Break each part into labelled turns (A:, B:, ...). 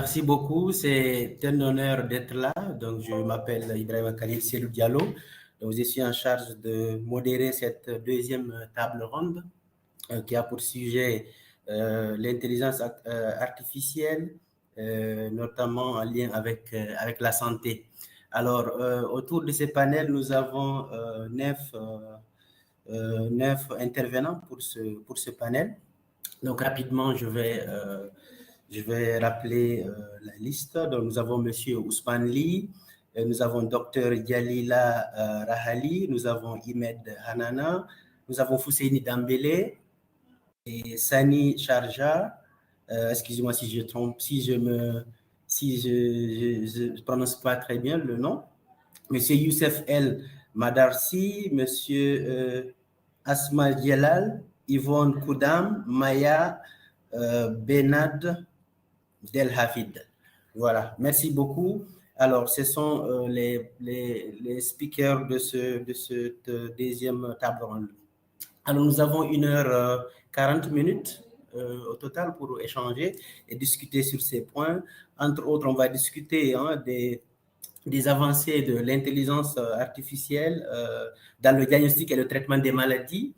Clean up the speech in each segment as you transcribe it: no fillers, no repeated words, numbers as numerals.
A: Merci beaucoup. C'est un honneur d'être là. Donc, je m'appelle Ibrahim Khalil Selou Diallo. Donc, je suis en charge de modérer cette deuxième table ronde qui a pour sujet l'intelligence artificielle, notamment en lien avec la santé. Alors, autour de ces panels, nous avons neuf intervenants pour ce panel. Donc, rapidement, je vais rappeler la liste. Donc, nous avons M. Ousmane Ly, nous avons Dr Dialila Rahali, nous avons Imed Hanana, nous avons Fousseini Dambélé et Sani Charja. Excusez-moi si je trompe, si je prononce pas très bien le nom. M. Youssef El Madarsi, M. Asma Djelal, Yvonne Koudam, Maya Benad Del Hafid. Voilà, merci beaucoup. Alors, ce sont les speakers de cette deuxième table ronde. Alors, nous avons 1h40 minutes au total pour échanger et discuter sur ces points. Entre autres, on va discuter des avancées de l'intelligence artificielle dans le diagnostic et le traitement des maladies,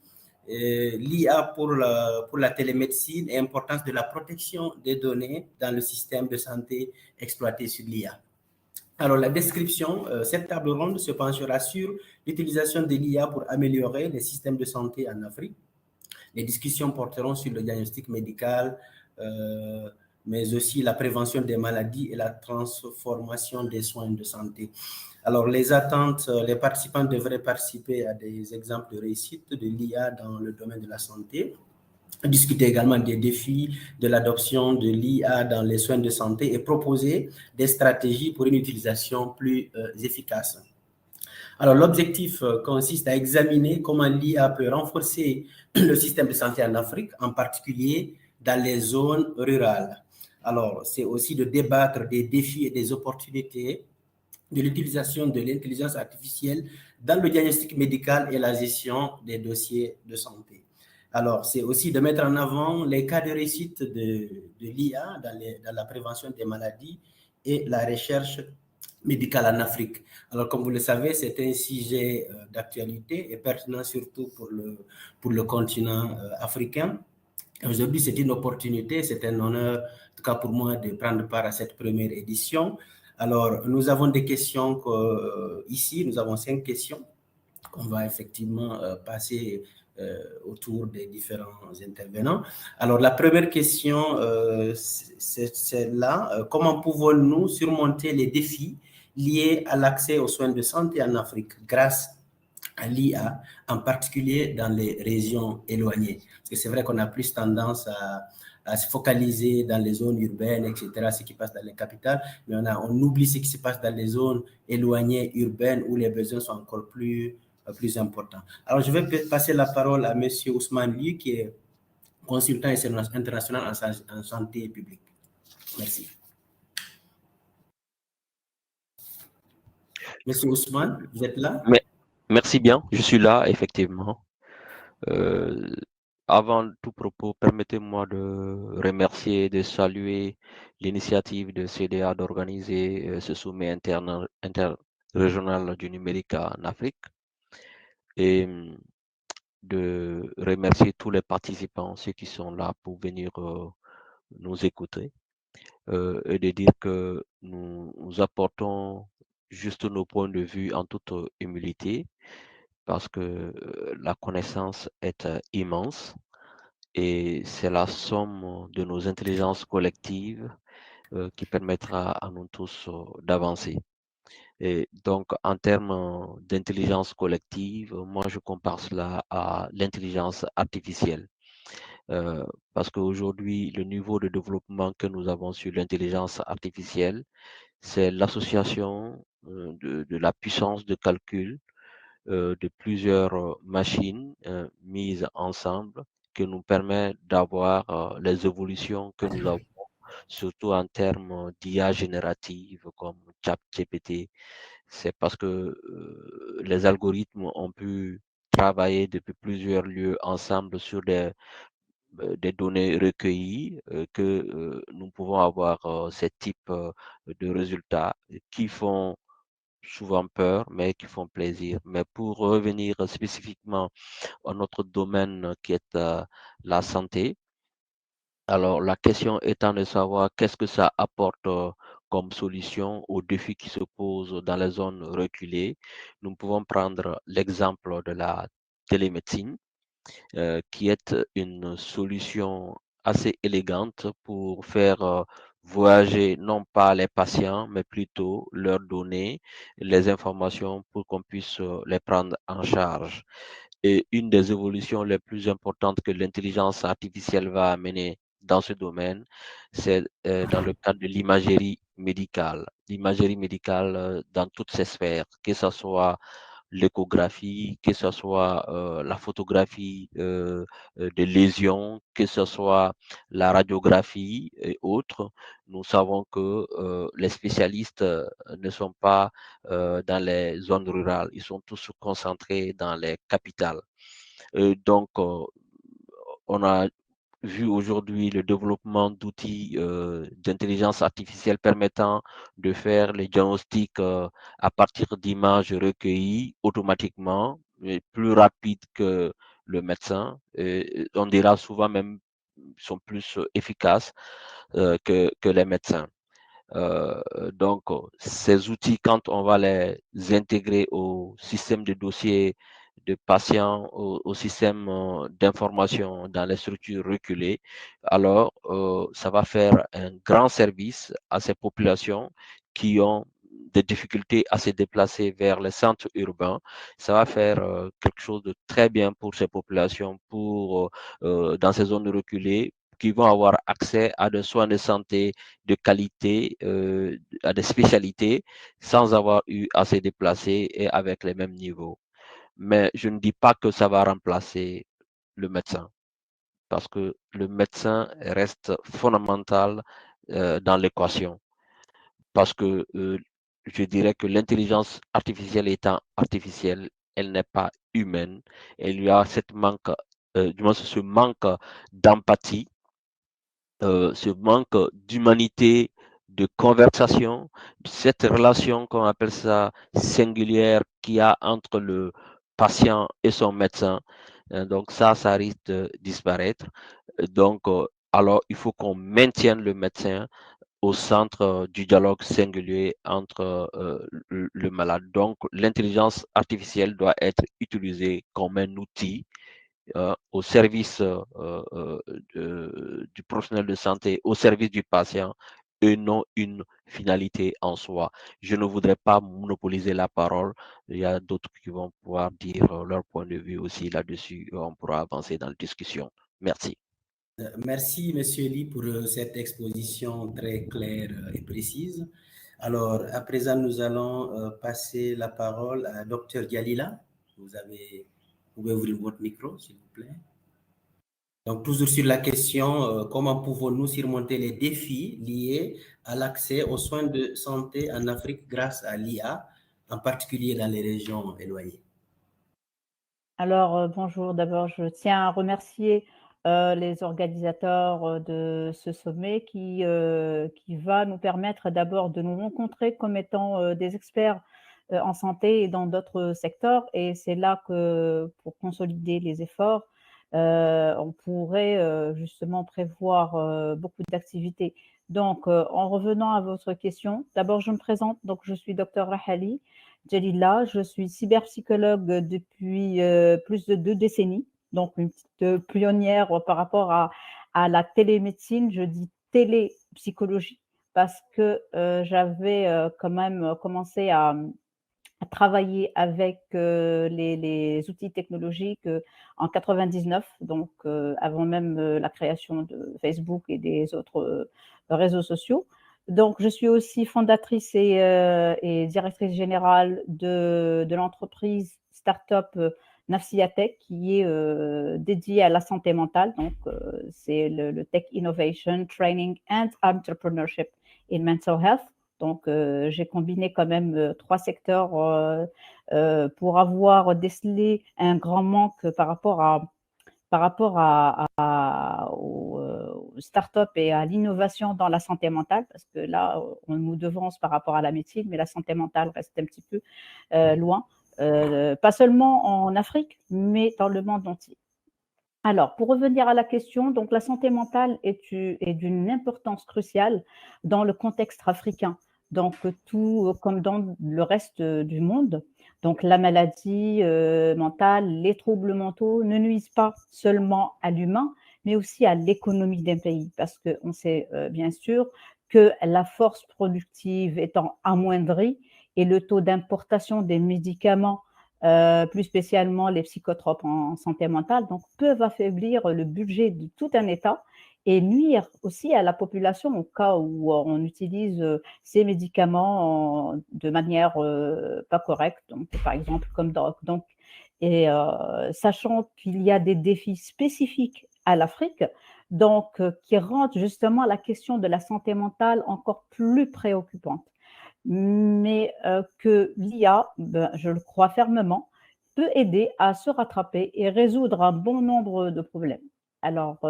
A: l'IA pour la télémédecine et l'importance de la protection des données dans le système de santé exploité sur l'IA. Alors, la description, cette table ronde se penchera sur l'utilisation de l'IA pour améliorer les systèmes de santé en Afrique. Les discussions porteront sur le diagnostic médical, mais aussi la prévention des maladies et la transformation des soins de santé. Alors, les attentes, les participants devraient participer à des exemples de réussite de l'IA dans le domaine de la santé, discuter également des défis de l'adoption de l'IA dans les soins de santé et proposer des stratégies pour une utilisation plus efficace. Alors, l'objectif consiste à examiner comment l'IA peut renforcer le système de santé en Afrique, en particulier dans les zones rurales. Alors, c'est aussi de débattre des défis et des opportunités de l'utilisation de l'intelligence artificielle dans le diagnostic médical et la gestion des dossiers de santé. Alors, c'est aussi de mettre en avant les cas de réussite de l'IA dans la prévention des maladies et la recherche médicale en Afrique. Alors, comme vous le savez, c'est un sujet d'actualité et pertinent surtout pour le continent africain. Aujourd'hui, c'est une opportunité, c'est un honneur, en tout cas pour moi, de prendre part à cette première édition. Alors, nous avons des questions ici, nous avons 5 questions qu'on va effectivement passer autour des différents intervenants. Alors, la première question, c'est celle-là. Comment pouvons-nous surmonter les défis liés à l'accès aux soins de santé en Afrique grâce à l'IA, en particulier dans les régions éloignées? Parce que c'est vrai qu'on a plus tendance à se focaliser dans les zones urbaines, etc., ce qui passe dans les capitales, mais on oublie ce qui se passe dans les zones éloignées, urbaines, où les besoins sont encore plus importants. Alors, je vais passer la parole à M. Ousmane Ly, qui est consultant international en santé publique. Merci. Monsieur Ousmane, vous êtes là?
B: Merci bien, je suis là, effectivement. Avant tout propos, permettez-moi de remercier et de saluer l'initiative de CDA d'organiser ce sommet interrégional du numérique en Afrique et de remercier tous les participants, ceux qui sont là pour venir nous écouter et de dire que nous apportons juste nos points de vue en toute humilité parce que la connaissance est immense et c'est la somme de nos intelligences collectives qui permettra à nous tous d'avancer. Et donc, en termes d'intelligence collective, moi, je compare cela à l'intelligence artificielle. Parce qu'aujourd'hui, le niveau de développement que nous avons sur l'intelligence artificielle, c'est l'association de la puissance de calcul de plusieurs machines mises ensemble qui nous permet d'avoir les évolutions que nous avons, surtout en termes d'IA générative comme ChatGPT. C'est parce que les algorithmes ont pu travailler depuis plusieurs lieux ensemble sur des données recueillies que nous pouvons avoir ces types de résultats qui font souvent peur, mais qui font plaisir. Mais pour revenir spécifiquement à notre domaine qui est la santé, alors la question étant de savoir qu'est-ce que ça apporte comme solution aux défis qui se posent dans les zones reculées, nous pouvons prendre l'exemple de la télémédecine qui est une solution assez élégante pour faire voyager non pas les patients, mais plutôt leur donner les informations pour qu'on puisse les prendre en charge. Et une des évolutions les plus importantes que l'intelligence artificielle va amener dans ce domaine, c'est dans le cadre de l'imagerie médicale. L'imagerie médicale dans toutes ses sphères, que ce soit l'échographie, que ce soit la photographie de lésions, que ce soit la radiographie et autres. Nous savons que les spécialistes ne sont pas dans les zones rurales, ils sont tous concentrés dans les capitales. Donc, on a vu aujourd'hui le développement d'outils d'intelligence artificielle permettant de faire les diagnostics à partir d'images recueillies automatiquement, mais plus rapide que le médecin. Et on dira souvent même sont plus efficaces que les médecins. Donc, ces outils, quand on va les intégrer au système de dossiers de patients, au système d'information dans les structures reculées, alors ça va faire un grand service à ces populations qui ont des difficultés à se déplacer vers les centres urbains. Ça va faire quelque chose de très bien pour ces populations, pour dans ces zones reculées, qui vont avoir accès à des soins de santé de qualité, à des spécialités, sans avoir eu à se déplacer et avec les mêmes niveaux. Mais je ne dis pas que ça va remplacer le médecin, parce que le médecin reste fondamental dans l'équation. Parce que je dirais que l'intelligence artificielle étant artificielle, elle n'est pas humaine. Elle y a cette manque, du moins ce manque d'empathie, ce manque d'humanité, de conversation, cette relation qu'on appelle ça singulière qu'il y a entre le patient et son médecin. Donc ça risque de disparaître. Donc, alors il faut qu'on maintienne le médecin au centre du dialogue singulier entre le malade. Donc, l'intelligence artificielle doit être utilisée comme un outil au service du professionnel de santé, au service du patient et non une finalité en soi. Je ne voudrais pas monopoliser la parole. Il y a d'autres qui vont pouvoir dire leur point de vue aussi là-dessus. On pourra avancer dans la discussion. Merci.
A: Merci, Monsieur Lee, pour cette exposition très claire et précise. Alors, à présent, nous allons passer la parole à Dr Galila. Vous pouvez ouvrir votre micro, s'il vous plaît. Donc, toujours sur la question, comment pouvons-nous surmonter les défis liés à l'accès aux soins de santé en Afrique grâce à l'IA, en particulier dans les régions éloignées?
C: Alors, bonjour. D'abord, je tiens à remercier les organisateurs de ce sommet qui va nous permettre d'abord de nous rencontrer comme étant des experts en santé et dans d'autres secteurs. Et c'est là que, pour consolider les efforts, on pourrait justement prévoir beaucoup d'activités. Donc, en revenant à votre question, d'abord, je me présente. Donc, je suis Dr Rahali Jalila, je suis cyberpsychologue depuis plus de 2 décennies, donc une petite pionnière par rapport à la télémédecine. Je dis télépsychologie parce que j'avais quand même commencé à travailler avec les outils technologiques en 99, donc avant même la création de Facebook et des autres réseaux sociaux. Donc, je suis aussi fondatrice et directrice générale de l'entreprise start-up Nafsiatech, qui est dédiée à la santé mentale. Donc, c'est le Tech Innovation, Training and Entrepreneurship in Mental Health. Donc, j'ai combiné quand même 3 secteurs pour avoir décelé un grand manque par rapport par rapport aux startups et à l'innovation dans la santé mentale, parce que là, on nous devance par rapport à la médecine, mais la santé mentale reste un petit peu loin, pas seulement en Afrique, mais dans le monde entier. Alors, pour revenir à la question, donc la santé mentale est d'une importance cruciale dans le contexte africain. Donc, tout comme dans le reste du monde. Donc, la maladie mentale, les troubles mentaux ne nuisent pas seulement à l'humain, mais aussi à l'économie d'un pays, parce qu'on sait bien sûr que la force productive étant amoindrie et le taux d'importation des médicaments plus spécialement les psychotropes en santé mentale, donc peuvent affaiblir le budget de tout un État et nuire aussi à la population au cas où on utilise ces médicaments de manière pas correcte, donc par exemple comme drogue. Donc, et sachant qu'il y a des défis spécifiques à l'Afrique, donc qui rendent justement la question de la santé mentale encore plus préoccupante. Mais que l'IA, je le crois fermement, peut aider à se rattraper et résoudre un bon nombre de problèmes. Alors,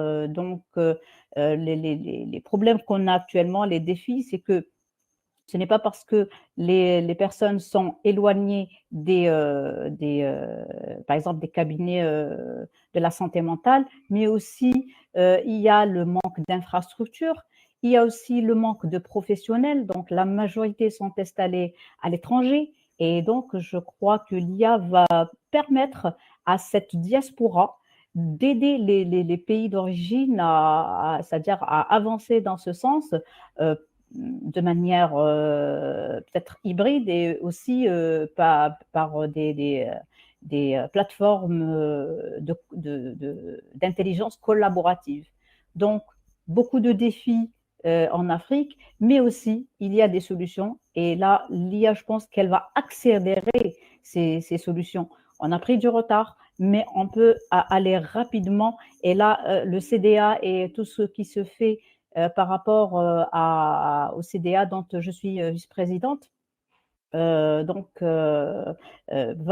C: les problèmes qu'on a actuellement, les défis, c'est que ce n'est pas parce que les personnes sont éloignées par exemple, des cabinets de la santé mentale, mais aussi il y a le manque d'infrastructures, il y a aussi le manque de professionnels, donc la majorité sont installés à l'étranger, et donc je crois que l'IA va permettre à cette diaspora d'aider les pays d'origine c'est-à-dire à avancer dans ce sens de manière peut-être hybride et aussi par des plateformes d'intelligence collaborative. Donc, beaucoup de défis en Afrique, mais aussi il y a des solutions. Et là, l'IA, je pense qu'elle va accélérer ces solutions. On a pris du retard, mais on peut aller rapidement. Et là, le CDA et tout ce qui se fait par rapport au CDA dont je suis vice-présidente, va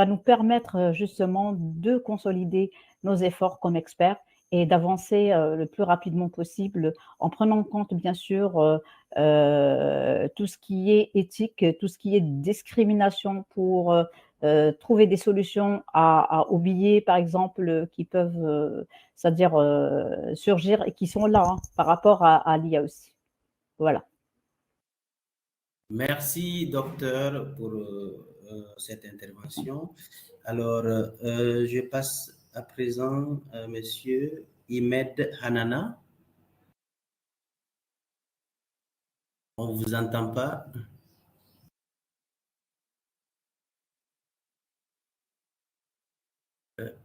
C: nous permettre justement de consolider nos efforts comme experts et d'avancer le plus rapidement possible en prenant en compte bien sûr tout ce qui est éthique, tout ce qui est discrimination pour trouver des solutions aux billets par exemple qui peuvent c'est-à-dire surgir et qui sont là par rapport à l'IA aussi. Voilà.
A: Merci, docteur, pour cette intervention. Alors, je passe à présent à Monsieur Imed Hanana. On ne vous entend pas.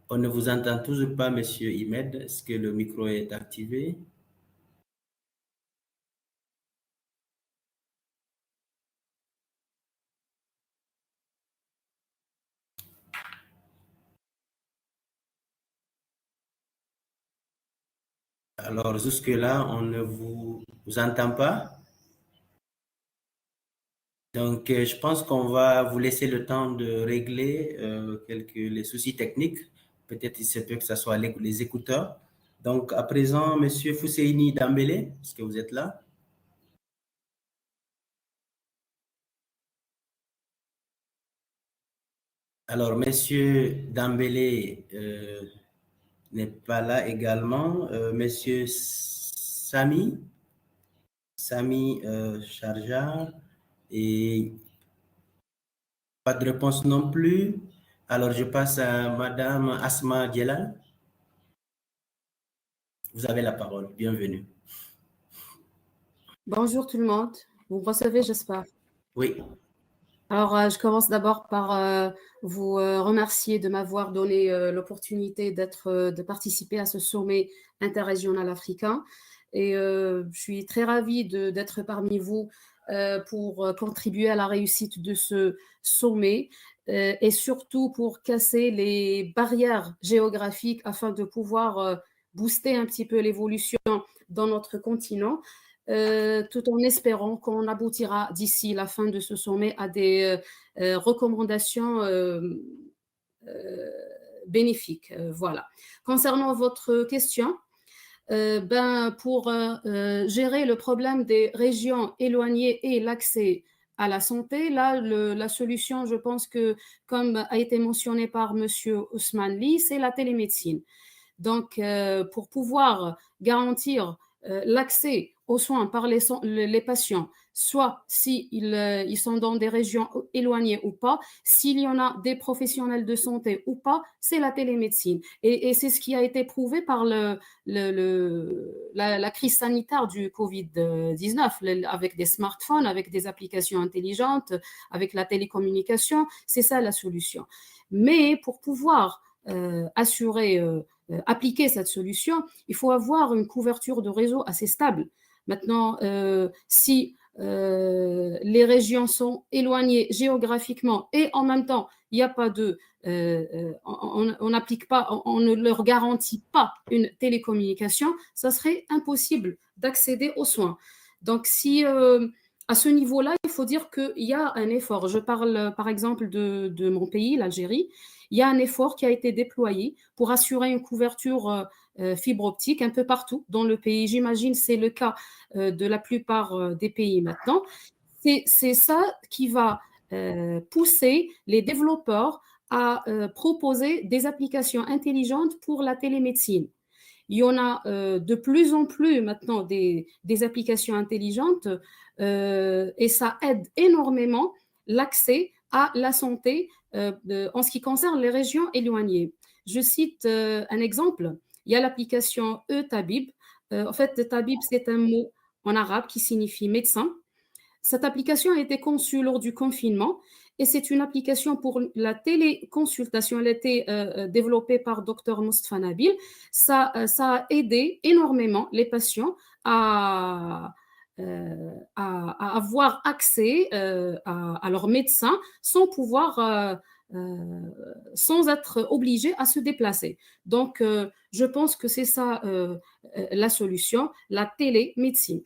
A: On ne vous entend toujours pas, Monsieur Imed. Est-ce que le micro est activé? Alors, jusque-là, on ne vous entend pas. Donc, je pense qu'on va vous laisser le temps de régler les soucis techniques. Peut-être il se peut que ce soit les écouteurs. Donc, à présent, Monsieur Fousseini Dambélé, est-ce que vous êtes là? Alors, Monsieur Dambélé n'est pas là également. Monsieur Sami Charjar, et pas de réponse non plus. Alors, je passe à Madame Asma Djelal. Vous avez la parole. Bienvenue.
D: Bonjour tout le monde. Vous me recevez, j'espère.
A: Oui.
D: Alors, je commence d'abord par vous remercier de m'avoir donné l'opportunité de participer à ce sommet interrégional africain. Et je suis très ravie d'être parmi vous pour contribuer à la réussite de ce sommet et surtout pour casser les barrières géographiques afin de pouvoir booster un petit peu l'évolution dans notre continent. Tout en espérant qu'on aboutira d'ici la fin de ce sommet à des recommandations bénéfique. Voilà. Concernant votre question, pour gérer le problème des régions éloignées et l'accès à la santé, là, la solution, je pense que, comme a été mentionné par M. Ousmane Ly, c'est la télémédecine. Donc, pour pouvoir garantir l'accès aux soins par les patients, soit s'ils sont dans des régions éloignées ou pas, s'il y en a des professionnels de santé ou pas, c'est la télémédecine. Et c'est ce qui a été prouvé par la crise sanitaire du Covid-19, avec des smartphones, avec des applications intelligentes, avec la télécommunication. C'est ça la solution. Mais pour pouvoir appliquer cette solution, il faut avoir une couverture de réseau assez stable. Maintenant, si les régions sont éloignées géographiquement et en même temps, il n'y a pas on n'applique pas, on ne leur garantit pas une télécommunication, ça serait impossible d'accéder aux soins. Donc, à ce niveau-là, il faut dire qu'il y a un effort. Je parle par exemple de mon pays, l'Algérie. Il y a un effort qui a été déployé pour assurer une couverture fibre optique un peu partout dans le pays. J'imagine que c'est le cas de la plupart des pays maintenant. C'est ça qui va pousser les développeurs à proposer des applications intelligentes pour la télémédecine. Il y en a de plus en plus maintenant des applications intelligentes et ça aide énormément l'accès à la santé en ce qui concerne les régions éloignées. Je cite un exemple. Il y a l'application e-Tabib. En fait, Tabib, c'est un mot en arabe qui signifie médecin. Cette application a été conçue lors du confinement et c'est une application pour la téléconsultation. Elle a été développée par Dr Moustapha Nabil. Ça a aidé énormément les patients à avoir accès à leur médecin sans être obligés à se déplacer. Donc, je pense que c'est ça la solution, la télémédecine.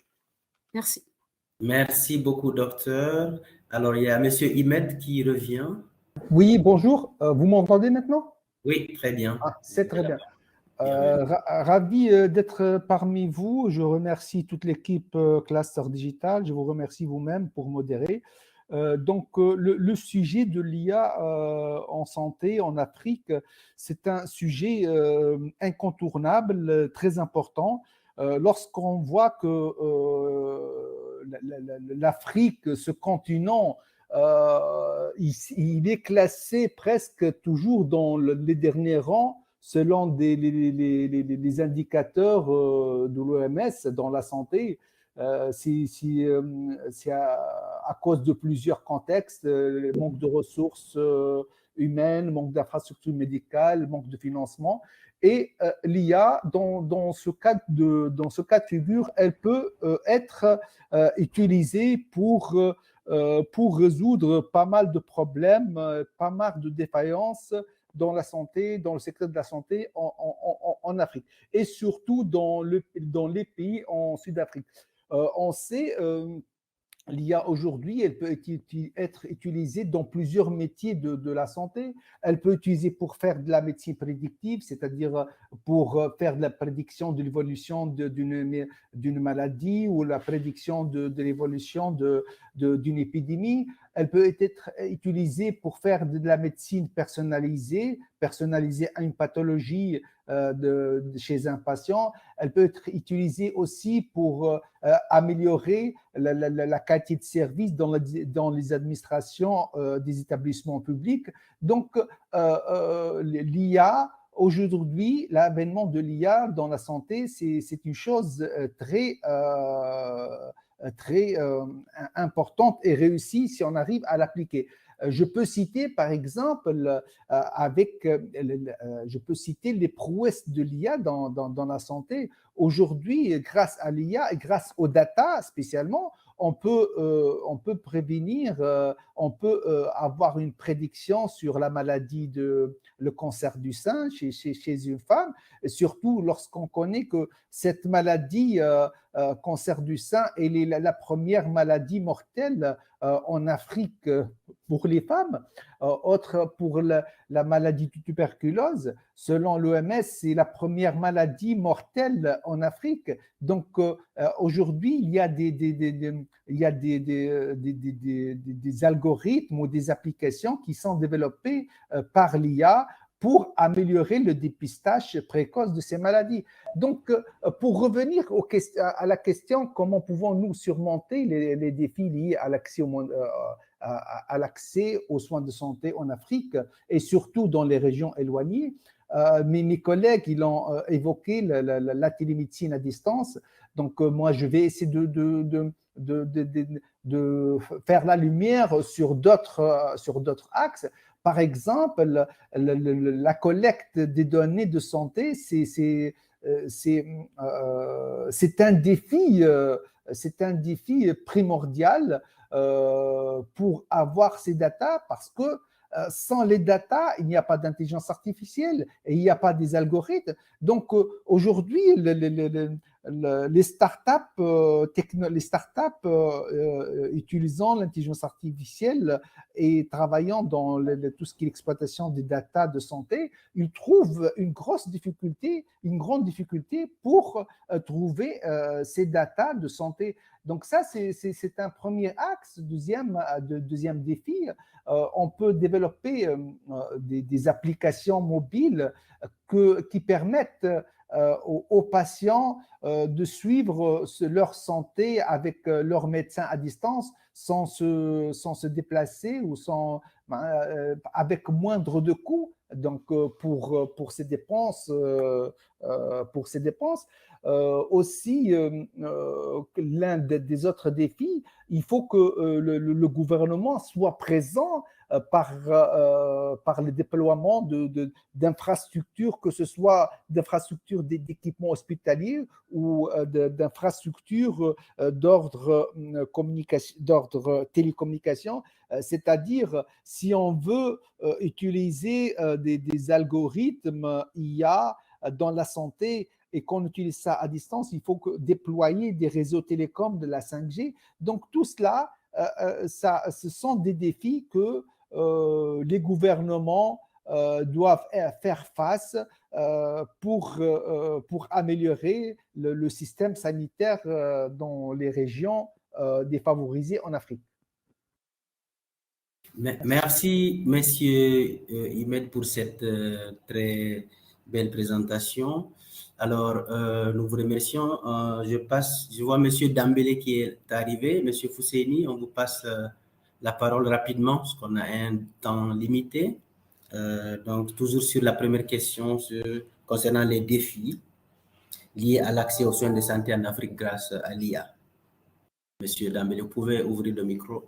D: Merci.
A: Merci beaucoup, docteur. Alors, il y a M. Imed qui revient.
E: Oui, bonjour. Vous m'entendez maintenant?
A: Oui, très bien.
E: Ah, c'est très bien. Ravi d'être parmi vous. Je remercie toute l'équipe Cluster Digital. Je vous remercie vous-même pour modérer. Donc, le sujet de l'IA en santé en Afrique, c'est un sujet incontournable, très important. Lorsqu'on voit que l'Afrique, ce continent, il est classé presque toujours dans les derniers rangs selon les indicateurs de l'OMS dans la santé. C'est à cause de plusieurs contextes, manque de ressources humaines, manque d'infrastructures médicales, manque de financement. Et l'IA, dans ce cas de figure, elle peut être utilisée pour résoudre pas mal de problèmes, pas mal de défaillances dans la santé, dans le secteur de la santé en Afrique, et surtout dans les pays en Sud-Afrique. On sait, l'IA aujourd'hui, elle peut être utilisée dans plusieurs métiers de la santé. Elle peut être utilisée pour faire de la médecine prédictive, c'est-à-dire pour faire de la prédiction de l'évolution d'une maladie ou la prédiction de l'évolution d'une épidémie. Elle peut être utilisée pour faire de la médecine personnalisée à une pathologie chez un patient. Elle peut être utilisée aussi pour améliorer la qualité de service dans les administrations des établissements publics. Donc, l'IA, aujourd'hui, l'avènement de l'IA dans la santé, c'est une chose très importante et réussie si on arrive à l'appliquer. Je peux citer par exemple je peux citer les prouesses de l'IA dans la santé. Aujourd'hui, grâce à l'IA et grâce aux data spécialement, on peut prévenir, on peut avoir une prédiction sur la maladie le cancer du sein chez une femme, et surtout lorsqu'on connaît que cette maladie cancer du sein est la première maladie mortelle en Afrique pour les femmes. Autre pour la maladie de tuberculose, selon l'OMS, c'est la première maladie mortelle en Afrique. Donc aujourd'hui, il y a des algorithmes ou des applications qui sont développées par l'IA pour améliorer le dépistage précoce de ces maladies. Donc, pour revenir à la question, comment pouvons-nous surmonter les défis liés à l'accès aux soins de santé en Afrique et surtout dans les régions éloignées. Mes collègues, ils ont évoqué la télémédecine à distance. Donc, moi, je vais essayer de faire la lumière sur d'autres axes. Par exemple, la collecte des données de santé, c'est un défi primordial pour avoir ces datas, parce que sans les datas, il n'y a pas d'intelligence artificielle et il n'y a pas des algorithmes. Donc aujourd'hui, les startups utilisant l'intelligence artificielle et travaillant dans tout ce qui est l'exploitation des datas de santé, ils trouvent une grande difficulté pour trouver ces datas de santé. Donc ça, c'est un premier axe. Deuxième défi, on peut développer des applications mobiles qui permettent aux patients de suivre leur santé avec leur médecin à distance sans se déplacer ou avec moindre de coûts. Donc pour ces dépenses, aussi, l'un des autres défis, il faut que le gouvernement soit présent par le déploiement d'infrastructures, que ce soit d'infrastructures d'équipements hospitaliers ou d'infrastructures d'ordre télécommunication. C'est-à-dire, si on veut utiliser des algorithmes IA dans la santé et qu'on utilise ça à distance, il faut déployer des réseaux télécoms de la 5G. Donc tout cela, ce sont des défis que les gouvernements doivent faire face pour améliorer le système sanitaire dans les régions défavorisées en Afrique.
A: Merci, Monsieur Imed, pour cette très belle présentation. Alors, nous vous remercions. Je vois Monsieur Dambélé qui est arrivé. Monsieur Fousseini, on vous passe la parole rapidement parce qu'on a un temps limité. Donc, toujours sur la première question concernant les défis liés à l'accès aux soins de santé en Afrique grâce à l'IA. Monsieur Dambélé, vous pouvez ouvrir le micro.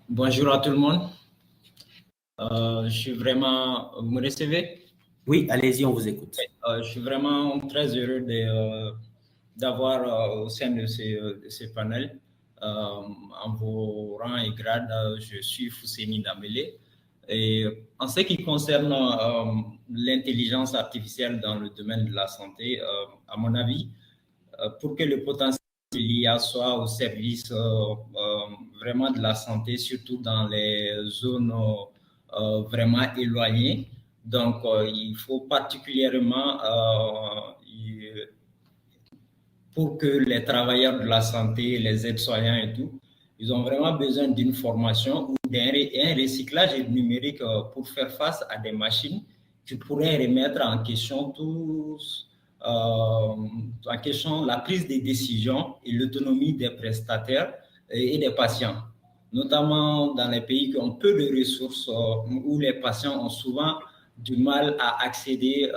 F: Bonjour à tout le monde. Je suis vraiment... Vous me recevez?
A: Oui, allez-y, on vous écoute.
F: Je suis vraiment très heureux d'avoir au sein de ces panels. En vos rangs et grades, je suis Fousseini Dambélé. Et en ce qui concerne l'intelligence artificielle dans le domaine de la santé, à mon avis, pour que le potentiel de l'IA soit au service vraiment de la santé, surtout dans les zones vraiment éloignées. Donc, il faut particulièrement, pour que les travailleurs de la santé, les aides-soignants et tout, ils ont vraiment besoin d'une formation ou d'un recyclage numérique pour faire face à des machines qui pourraient remettre en question en question la prise des décisions et l'autonomie des prestataires et des patients, notamment dans les pays qui ont peu de ressources, où les patients ont souvent du mal à accéder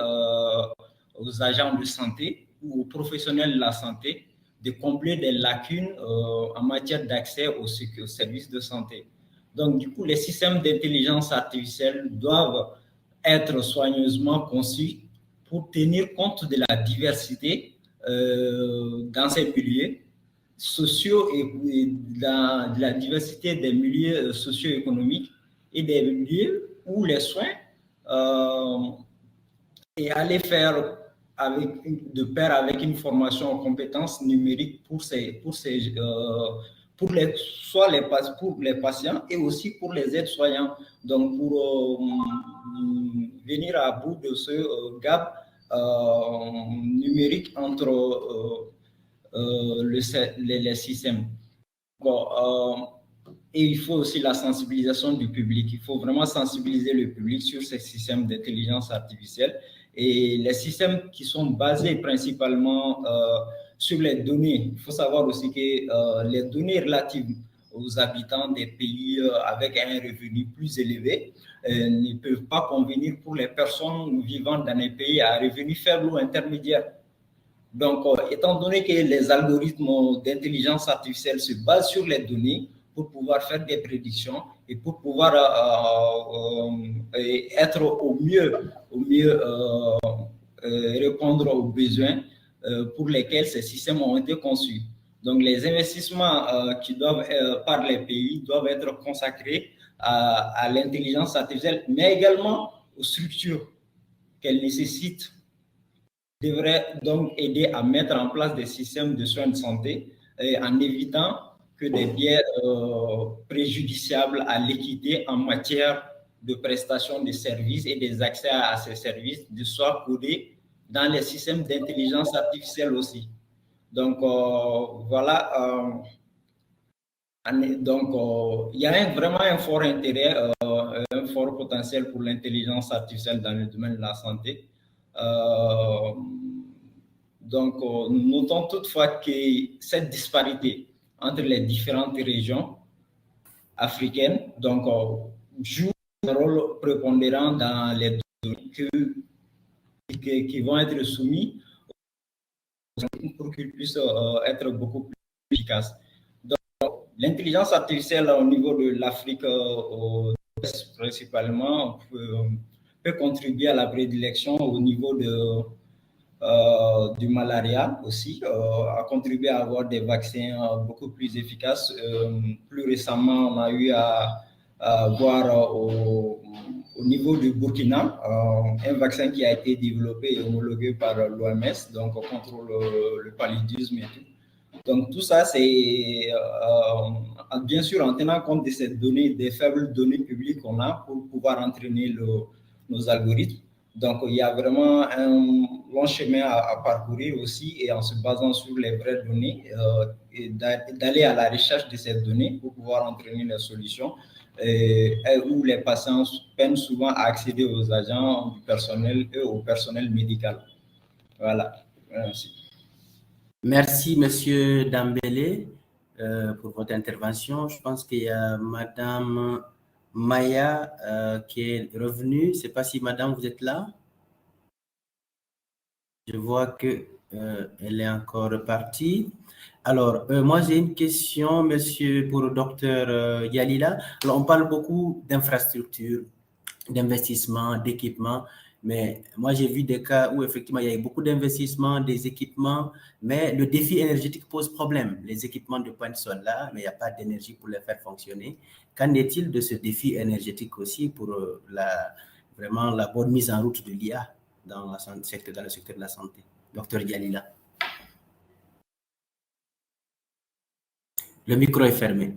F: aux agents de santé ou aux professionnels de la santé, de combler des lacunes en matière d'accès aux services de santé. Donc, du coup, les systèmes d'intelligence artificielle doivent être soigneusement conçus pour tenir compte de la diversité dans ces milieux sociaux et de la diversité des milieux socio-économiques et des milieux où les soins et aller faire de pair avec une formation en compétences numériques soit pour les patients et aussi pour les aides-soignants. Donc, pour venir à bout de ce gap numérique entre les systèmes. Bon, et il faut aussi la sensibilisation du public. Il faut vraiment sensibiliser le public sur ces systèmes d'intelligence artificielle. Et les systèmes qui sont basés principalement sur les données, il faut savoir aussi que les données relatives aux habitants des pays avec un revenu plus élevé ne peuvent pas convenir pour les personnes vivant dans des pays à revenu faible ou intermédiaire. Donc, étant donné que les algorithmes d'intelligence artificielle se basent sur les données pour pouvoir faire des prédictions et pour pouvoir être au mieux répondre aux besoins pour lesquels ces systèmes ont été conçus. Donc, les investissements qui doivent par les pays doivent être consacrés à l'intelligence artificielle, mais également aux structures qu'elles nécessitent. Devrait donc aider à mettre en place des systèmes de soins de santé en évitant que des biais préjudiciables à l'équité en matière de prestation de services et des accès à ces services soient codés dans les systèmes d'intelligence artificielle aussi. Donc, voilà. Donc, il y a vraiment un fort intérêt, un fort potentiel pour l'intelligence artificielle dans le domaine de la santé. Donc, nous notons toutefois que cette disparité entre les différentes régions africaines joue un rôle prépondérant dans les données qui vont être soumis pour qu'ils puissent être beaucoup plus efficaces. Donc, l'intelligence artificielle au niveau de l'Afrique principalement peut contribuer à la prédilection au niveau du malaria aussi, a contribué à avoir des vaccins beaucoup plus efficaces. Plus récemment, on a eu à voir au niveau du Burkina un vaccin qui a été développé et homologué par l'OMS, donc contre le paludisme et tout. Donc tout ça, c'est bien sûr en tenant compte de ces données, des faibles données publiques qu'on a pour pouvoir entraîner nos algorithmes. Donc, il y a vraiment un long chemin à parcourir aussi et en se basant sur les vraies données et d'aller à la recherche de ces données pour pouvoir entraîner les solutions où les patients peinent souvent à accéder aux agents du personnel et au personnel médical. Voilà. Merci.
A: Merci, Monsieur Dambélé, pour votre intervention. Je pense qu'il y a Madame Maya qui est revenue. Je ne sais pas si Madame, vous êtes là. Je vois qu'elle est encore repartie. Alors, moi, j'ai une question, monsieur, pour le docteur Yalila. Alors, on parle beaucoup d'infrastructures, d'investissements, d'équipements, mais moi, j'ai vu des cas où, effectivement, il y a eu beaucoup d'investissements, des équipements, mais le défi énergétique pose problème. Les équipements de pointe sont là, mais il n'y a pas d'énergie pour les faire fonctionner. Qu'en est-il de ce défi énergétique aussi pour vraiment la bonne mise en route de l'IA dans le secteur de la santé? Docteur Yalila. Le micro est fermé.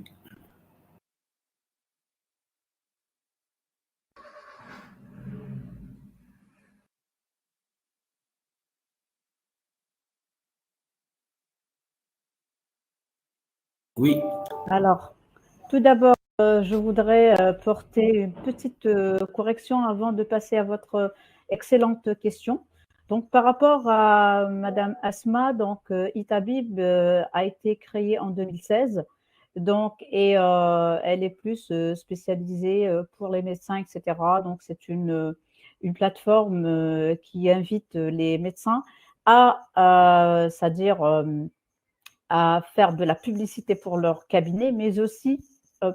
A: Oui.
C: Alors, tout d'abord, je voudrais porter une petite correction avant de passer à votre excellente question. Donc, par rapport à Madame Asma, donc Itabib a été créée en 2016, donc et elle est plus spécialisée pour les médecins, etc. Donc, c'est une plateforme qui invite les médecins à c'est-à-dire à faire de la publicité pour leur cabinet, mais aussi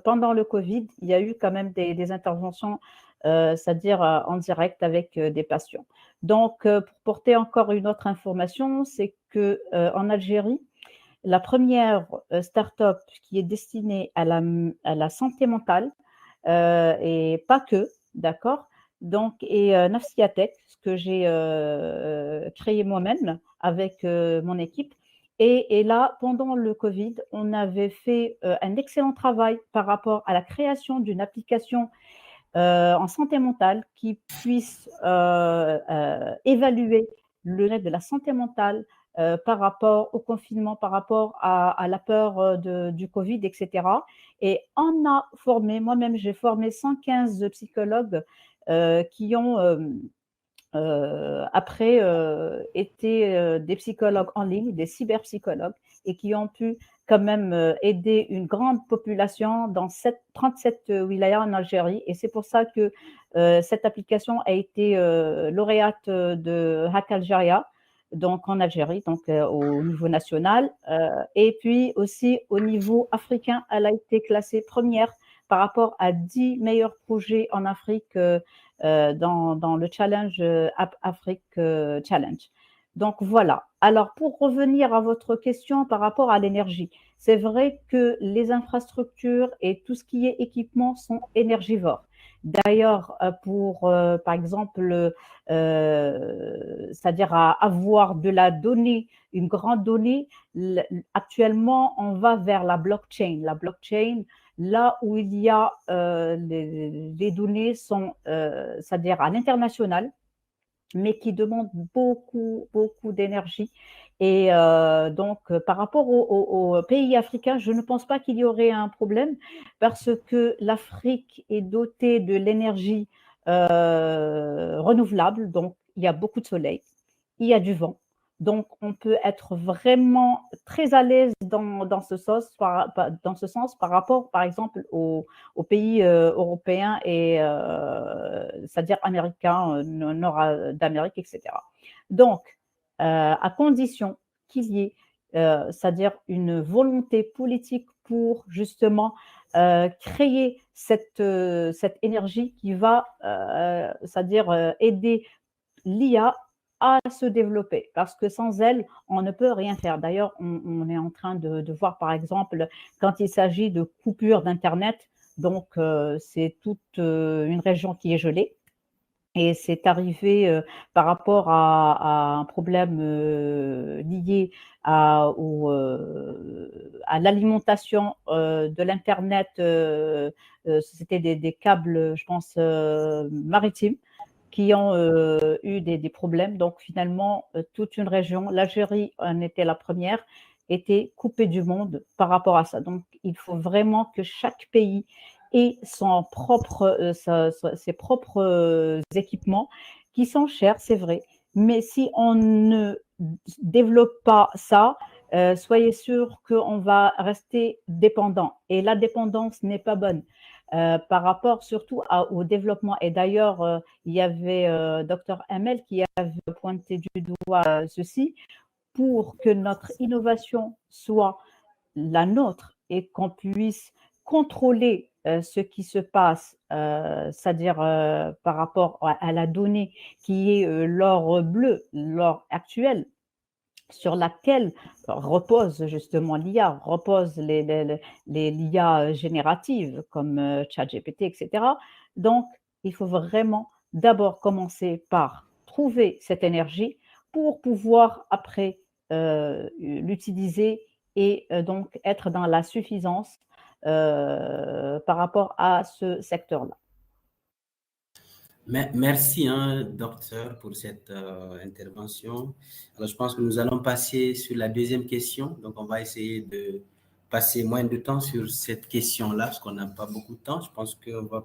C: pendant le Covid, il y a eu quand même des interventions, c'est-à-dire en direct avec des patients. Donc, pour porter encore une autre information, c'est qu'en Algérie, la première start-up qui est destinée à la santé mentale, et pas que, d'accord, donc, et Nafsiatech, ce que j'ai créé moi-même avec mon équipe. Et là, pendant le Covid, on avait fait un excellent travail par rapport à la création d'une application en santé mentale qui puisse évaluer le net de la santé mentale par rapport au confinement, par rapport à la peur du Covid, etc. Et on a formé, moi-même j'ai formé 115 psychologues qui ont après été des psychologues en ligne, des cyberpsychologues, et qui ont pu quand même aider une grande population dans 37 wilayas en Algérie. Et c'est pour ça que cette application a été lauréate de Hack Algeria, donc en Algérie, donc au niveau national. Et puis aussi au niveau africain, elle a été classée première par rapport à 10 meilleurs projets en Afrique dans le Challenge Afrique Challenge. Donc voilà. Alors pour revenir à votre question par rapport à l'énergie, c'est vrai que les infrastructures et tout ce qui est équipement sont énergivores. D'ailleurs, pour, par exemple, c'est-à-dire avoir de la donnée, une grande donnée, actuellement, on va vers la blockchain. La blockchain, là où il y a les données sont, c'est-à-dire à l'international, mais qui demandent beaucoup, beaucoup d'énergie. Et donc, par rapport aux pays africains, je ne pense pas qu'il y aurait un problème parce que l'Afrique est dotée de l'énergie renouvelable. Donc, il y a beaucoup de soleil, il y a du vent. Donc, on peut être vraiment très à l'aise dans ce sens par rapport, par exemple, aux pays européens et c'est-à-dire américains, nord d'Amérique, etc. Donc, à condition qu'il y ait, c'est-à-dire une volonté politique pour justement créer cette énergie qui va, c'est-à-dire aider l'IA à se développer, parce que sans elle, on ne peut rien faire. D'ailleurs, on est en train de voir, par exemple, quand il s'agit de coupure d'Internet, donc c'est toute une région qui est gelée. Et c'est arrivé par rapport à un problème lié à l'alimentation de l'Internet. C'était des câbles, je pense, maritimes qui ont eu des problèmes. Donc finalement, toute une région, l'Algérie en était la première, était coupée du monde par rapport à ça. Donc il faut vraiment que chaque pays ait son propre, ses propres équipements qui sont chers, c'est vrai. Mais si on ne développe pas ça, soyez sûr qu'on va rester dépendant. Et la dépendance n'est pas bonne. Par rapport surtout au développement. Et d'ailleurs, il y avait Dr Hamel qui avait pointé du doigt ceci, pour que notre innovation soit la nôtre et qu'on puisse contrôler ce qui se passe, c'est-à-dire par rapport à la donnée qui est l'or bleu, l'or actuel, sur laquelle repose justement l'IA, repose l'IA générative comme ChatGPT, etc. Donc, il faut vraiment d'abord commencer par trouver cette énergie pour pouvoir après l'utiliser et donc être dans la suffisance par rapport à ce secteur-là.
A: Merci, hein, docteur, pour cette intervention. Alors, je pense que nous allons passer sur la deuxième question. Donc, on va essayer de passer moins de temps sur cette question-là, parce qu'on n'a pas beaucoup de temps. Je pense qu'on va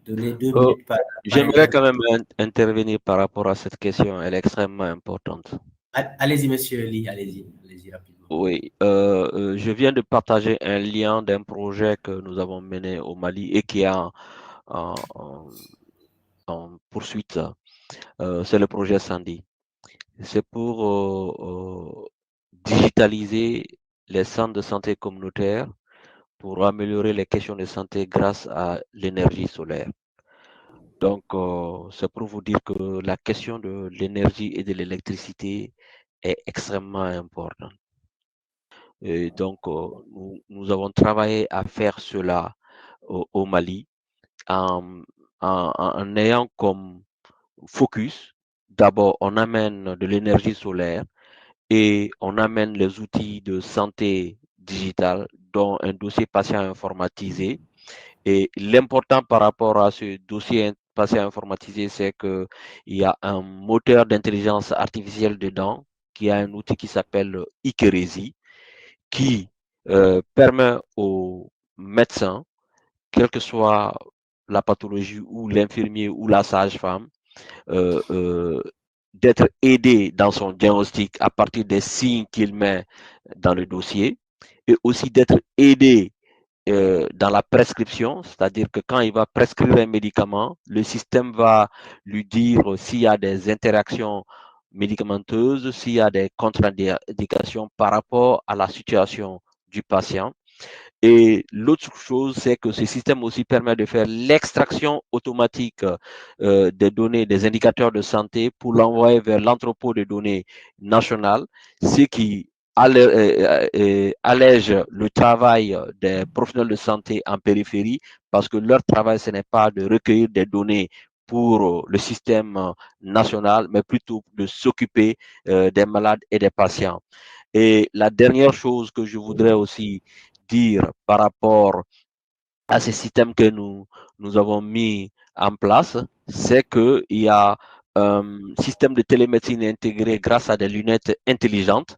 A: donner 2 minutes par.
B: J'aimerais quand même intervenir par rapport à cette question. Elle est extrêmement importante.
A: Allez-y, monsieur Lee, allez-y rapidement.
B: Oui, je viens de partager un lien d'un projet que nous avons mené au Mali et qui est en poursuite. C'est le projet Sandy. C'est pour digitaliser les centres de santé communautaires pour améliorer les questions de santé grâce à l'énergie solaire. Donc, c'est pour vous dire que la question de l'énergie et de l'électricité est extrêmement importante. Et donc, nous avons travaillé à faire cela au Mali en en ayant comme focus, d'abord, on amène de l'énergie solaire et on amène les outils de santé digitale, dont un dossier patient informatisé. Et l'important par rapport à ce dossier patient informatisé, c'est qu'il y a un moteur d'intelligence artificielle dedans, qui a un outil qui s'appelle Ikeresi, qui permet aux médecins, quelle que soit la pathologie ou l'infirmier ou la sage-femme, d'être aidé dans son diagnostic à partir des signes qu'il met dans le dossier et aussi d'être aidé dans la prescription, c'est-à-dire que quand il va prescrire un médicament, le système va lui dire s'il y a des interactions médicamenteuses, s'il y a des contre-indications par rapport à la situation du patient. Et l'autre chose, c'est que ce système aussi permet de faire l'extraction automatique des données, des indicateurs de santé pour l'envoyer vers l'entrepôt de données national, ce qui allège le travail des professionnels de santé en périphérie parce que leur travail, ce n'est pas de recueillir des données pour le système national, mais plutôt de s'occuper des malades et des patients. Et la dernière chose que je voudrais aussi dire par rapport à ces systèmes que nous avons mis en place, c'est qu'il y a un système de télémédecine intégré grâce à des lunettes intelligentes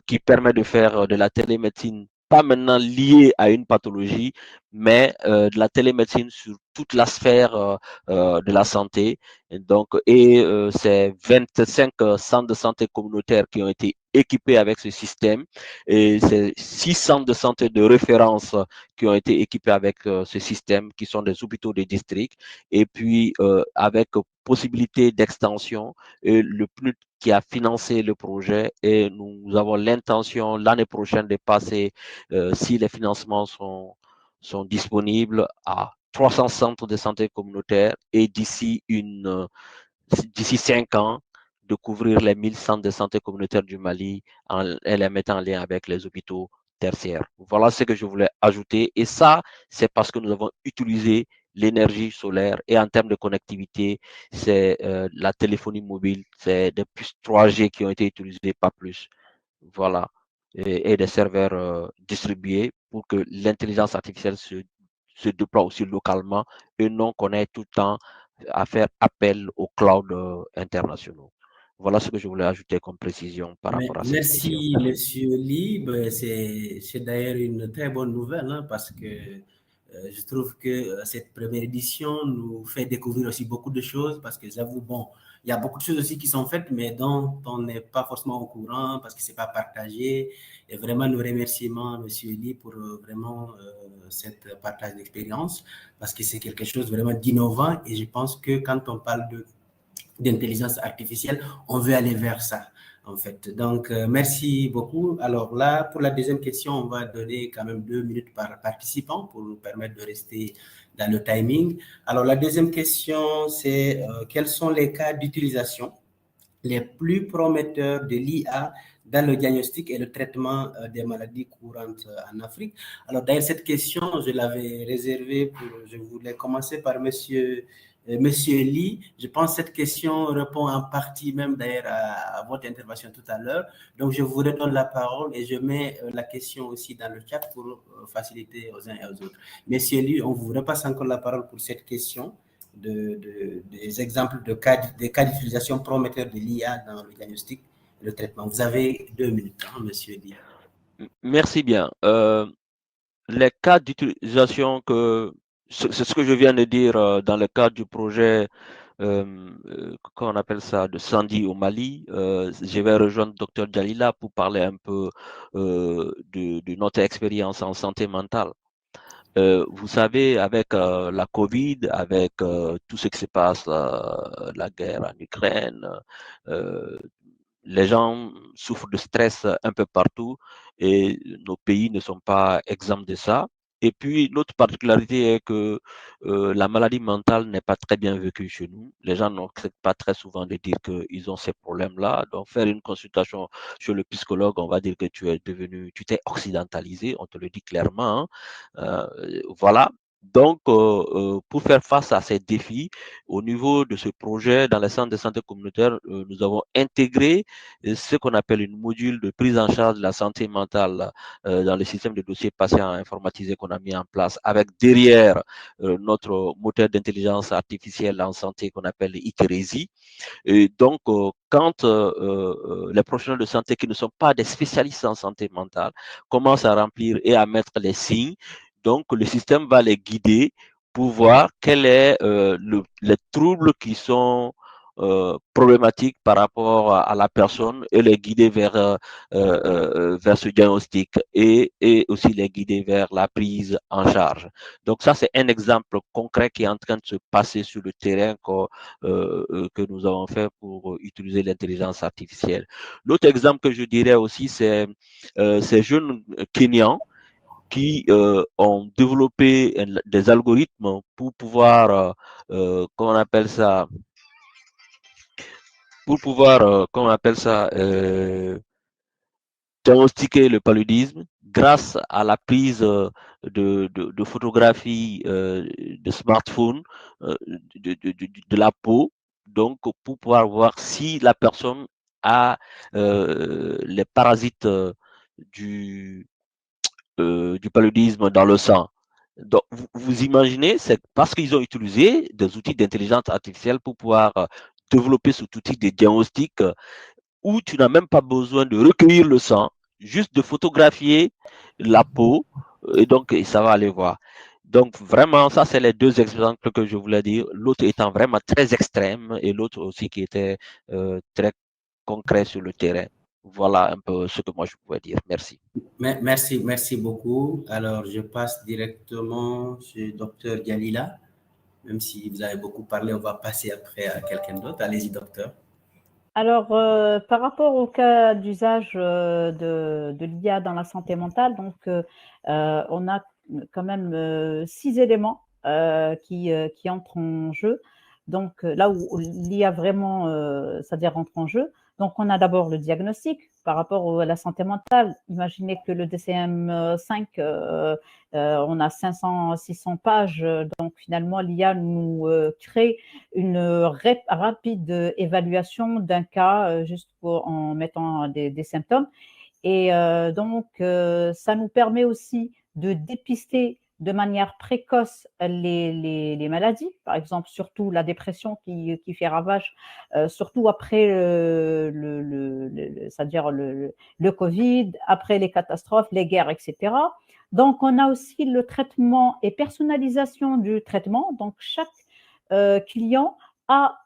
B: qui permet de faire de la télémédecine pas maintenant liée à une pathologie, mais de la télémédecine sur toute la sphère de la santé. Et donc, c'est 25 centres de santé communautaires qui ont été équipés avec ce système et c'est 6 centres de santé de référence qui ont été équipés avec ce système, qui sont des hôpitaux de district, et puis avec possibilité d'extension. Et le PNUD qui a financé le projet et nous avons l'intention l'année prochaine de passer, si les financements sont disponibles, à 300 centres de santé communautaires et d'ici 5 ans, de couvrir les 1000 centres de santé communautaire du Mali et les mettre en lien avec les hôpitaux tertiaires. Voilà ce que je voulais ajouter. Et ça, c'est parce que nous avons utilisé l'énergie solaire et en termes de connectivité, c'est la téléphonie mobile, c'est des puces 3G qui ont été utilisées, pas plus. Voilà. Et des serveurs distribués pour que l'intelligence artificielle se déploie aussi localement et non qu'on ait tout le temps à faire appel aux clouds internationaux. Voilà ce que je voulais ajouter comme précision par rapport à cette question.
A: Merci, Monsieur Lee. C'est d'ailleurs une très bonne nouvelle hein, parce que je trouve que cette première édition nous fait découvrir aussi beaucoup de choses parce que j'avoue, bon, il y a beaucoup de choses aussi qui sont faites, mais dont on n'est pas forcément au courant parce que ce n'est pas partagé. Et vraiment, nos remerciements, Monsieur Lee, pour vraiment cette partage d'expérience parce que c'est quelque chose vraiment d'innovant et je pense que quand on parle d'intelligence artificielle, on veut aller vers ça, en fait. Donc, merci beaucoup. Alors là, pour la deuxième question, on va donner quand même 2 minutes par participant pour nous permettre de rester dans le timing. Alors, la deuxième question, c'est quels sont les cas d'utilisation les plus prometteurs de l'IA dans le diagnostic et le traitement des maladies courantes en Afrique? Alors, d'ailleurs, cette question, je l'avais réservée je voulais commencer par Monsieur Lee. Je pense que cette question répond en partie même d'ailleurs à votre intervention tout à l'heure. Donc, je vous redonne la parole et je mets la question aussi dans le chat pour faciliter aux uns et aux autres. Monsieur Lee, on vous repasse encore la parole pour cette question. Des exemples des cas d'utilisation prometteurs de l'IA dans le diagnostic et le traitement. Vous avez 2 minutes, hein, Monsieur Lee.
B: Merci bien. Les cas d'utilisation c'est ce que je viens de dire dans le cadre du projet, comment on appelle ça, de Sandi au Mali. Je vais rejoindre Dr Jalila pour parler un peu de notre expérience en santé mentale. Vous savez, avec la Covid, avec tout ce qui se passe, la guerre en Ukraine, les gens souffrent de stress un peu partout et nos pays ne sont pas exempts de ça. Et puis, l'autre particularité est que la maladie mentale n'est pas très bien vécue chez nous. Les gens n'acceptent pas très souvent de dire qu'ils ont ces problèmes-là. Donc, faire une consultation chez le psychologue, on va dire que tu t'es occidentalisé, on te le dit clairement. Hein. Voilà. Donc, pour faire face à ces défis, au niveau de ce projet, dans les centres de santé communautaire, nous avons intégré ce qu'on appelle une module de prise en charge de la santé mentale dans le système de dossier patient informatisé qu'on a mis en place, avec derrière notre moteur d'intelligence artificielle en santé qu'on appelle Ikeresi. Et donc, quand les professionnels de santé qui ne sont pas des spécialistes en santé mentale commencent à remplir et à mettre les signes, donc le système va les guider pour voir quel est les troubles qui sont problématiques par rapport à la personne et les guider vers ce diagnostic et aussi les guider vers la prise en charge. Donc ça, c'est un exemple concret qui est en train de se passer sur le terrain que nous avons fait pour utiliser l'intelligence artificielle. L'autre exemple que je dirais aussi, c'est ces jeunes Kenyans qui ont développé des algorithmes pour pouvoir, comment on appelle ça, diagnostiquer le paludisme grâce à la prise de photographies de smartphone de la peau, donc pour pouvoir voir si la personne a les parasites du paludisme dans le sang. Donc, vous imaginez, c'est parce qu'ils ont utilisé des outils d'intelligence artificielle pour pouvoir développer cet outil de diagnostic où tu n'as même pas besoin de recueillir le sang, juste de photographier la peau, et donc ça va aller voir. Donc vraiment, ça c'est les deux exemples que je voulais dire, l'autre étant vraiment très extrême et l'autre aussi qui était très concret sur le terrain. Voilà un peu ce que moi je pouvais dire. Merci.
A: Merci beaucoup. Alors, je passe directement chez Dr Galila. Même si vous avez beaucoup parlé, on va passer après à quelqu'un d'autre. Allez-y, docteur.
C: Alors, par rapport au cas d'usage de l'IA dans la santé mentale, donc on a quand même 6 éléments qui entrent en jeu. Donc là où l'IA vraiment, c'est-à-dire entre en jeu. Donc on a d'abord le diagnostic par rapport à la santé mentale. Imaginez que le DCM-5, on a 500-600 pages. Donc finalement, l'IA nous crée une rapide évaluation d'un cas juste en mettant des symptômes. Et donc, ça nous permet aussi de dépister de manière précoce les maladies, par exemple, surtout la dépression qui fait ravage, surtout après c'est-à-dire le Covid, après les catastrophes, les guerres, etc. Donc, on a aussi le traitement et personnalisation du traitement. Donc, chaque client a,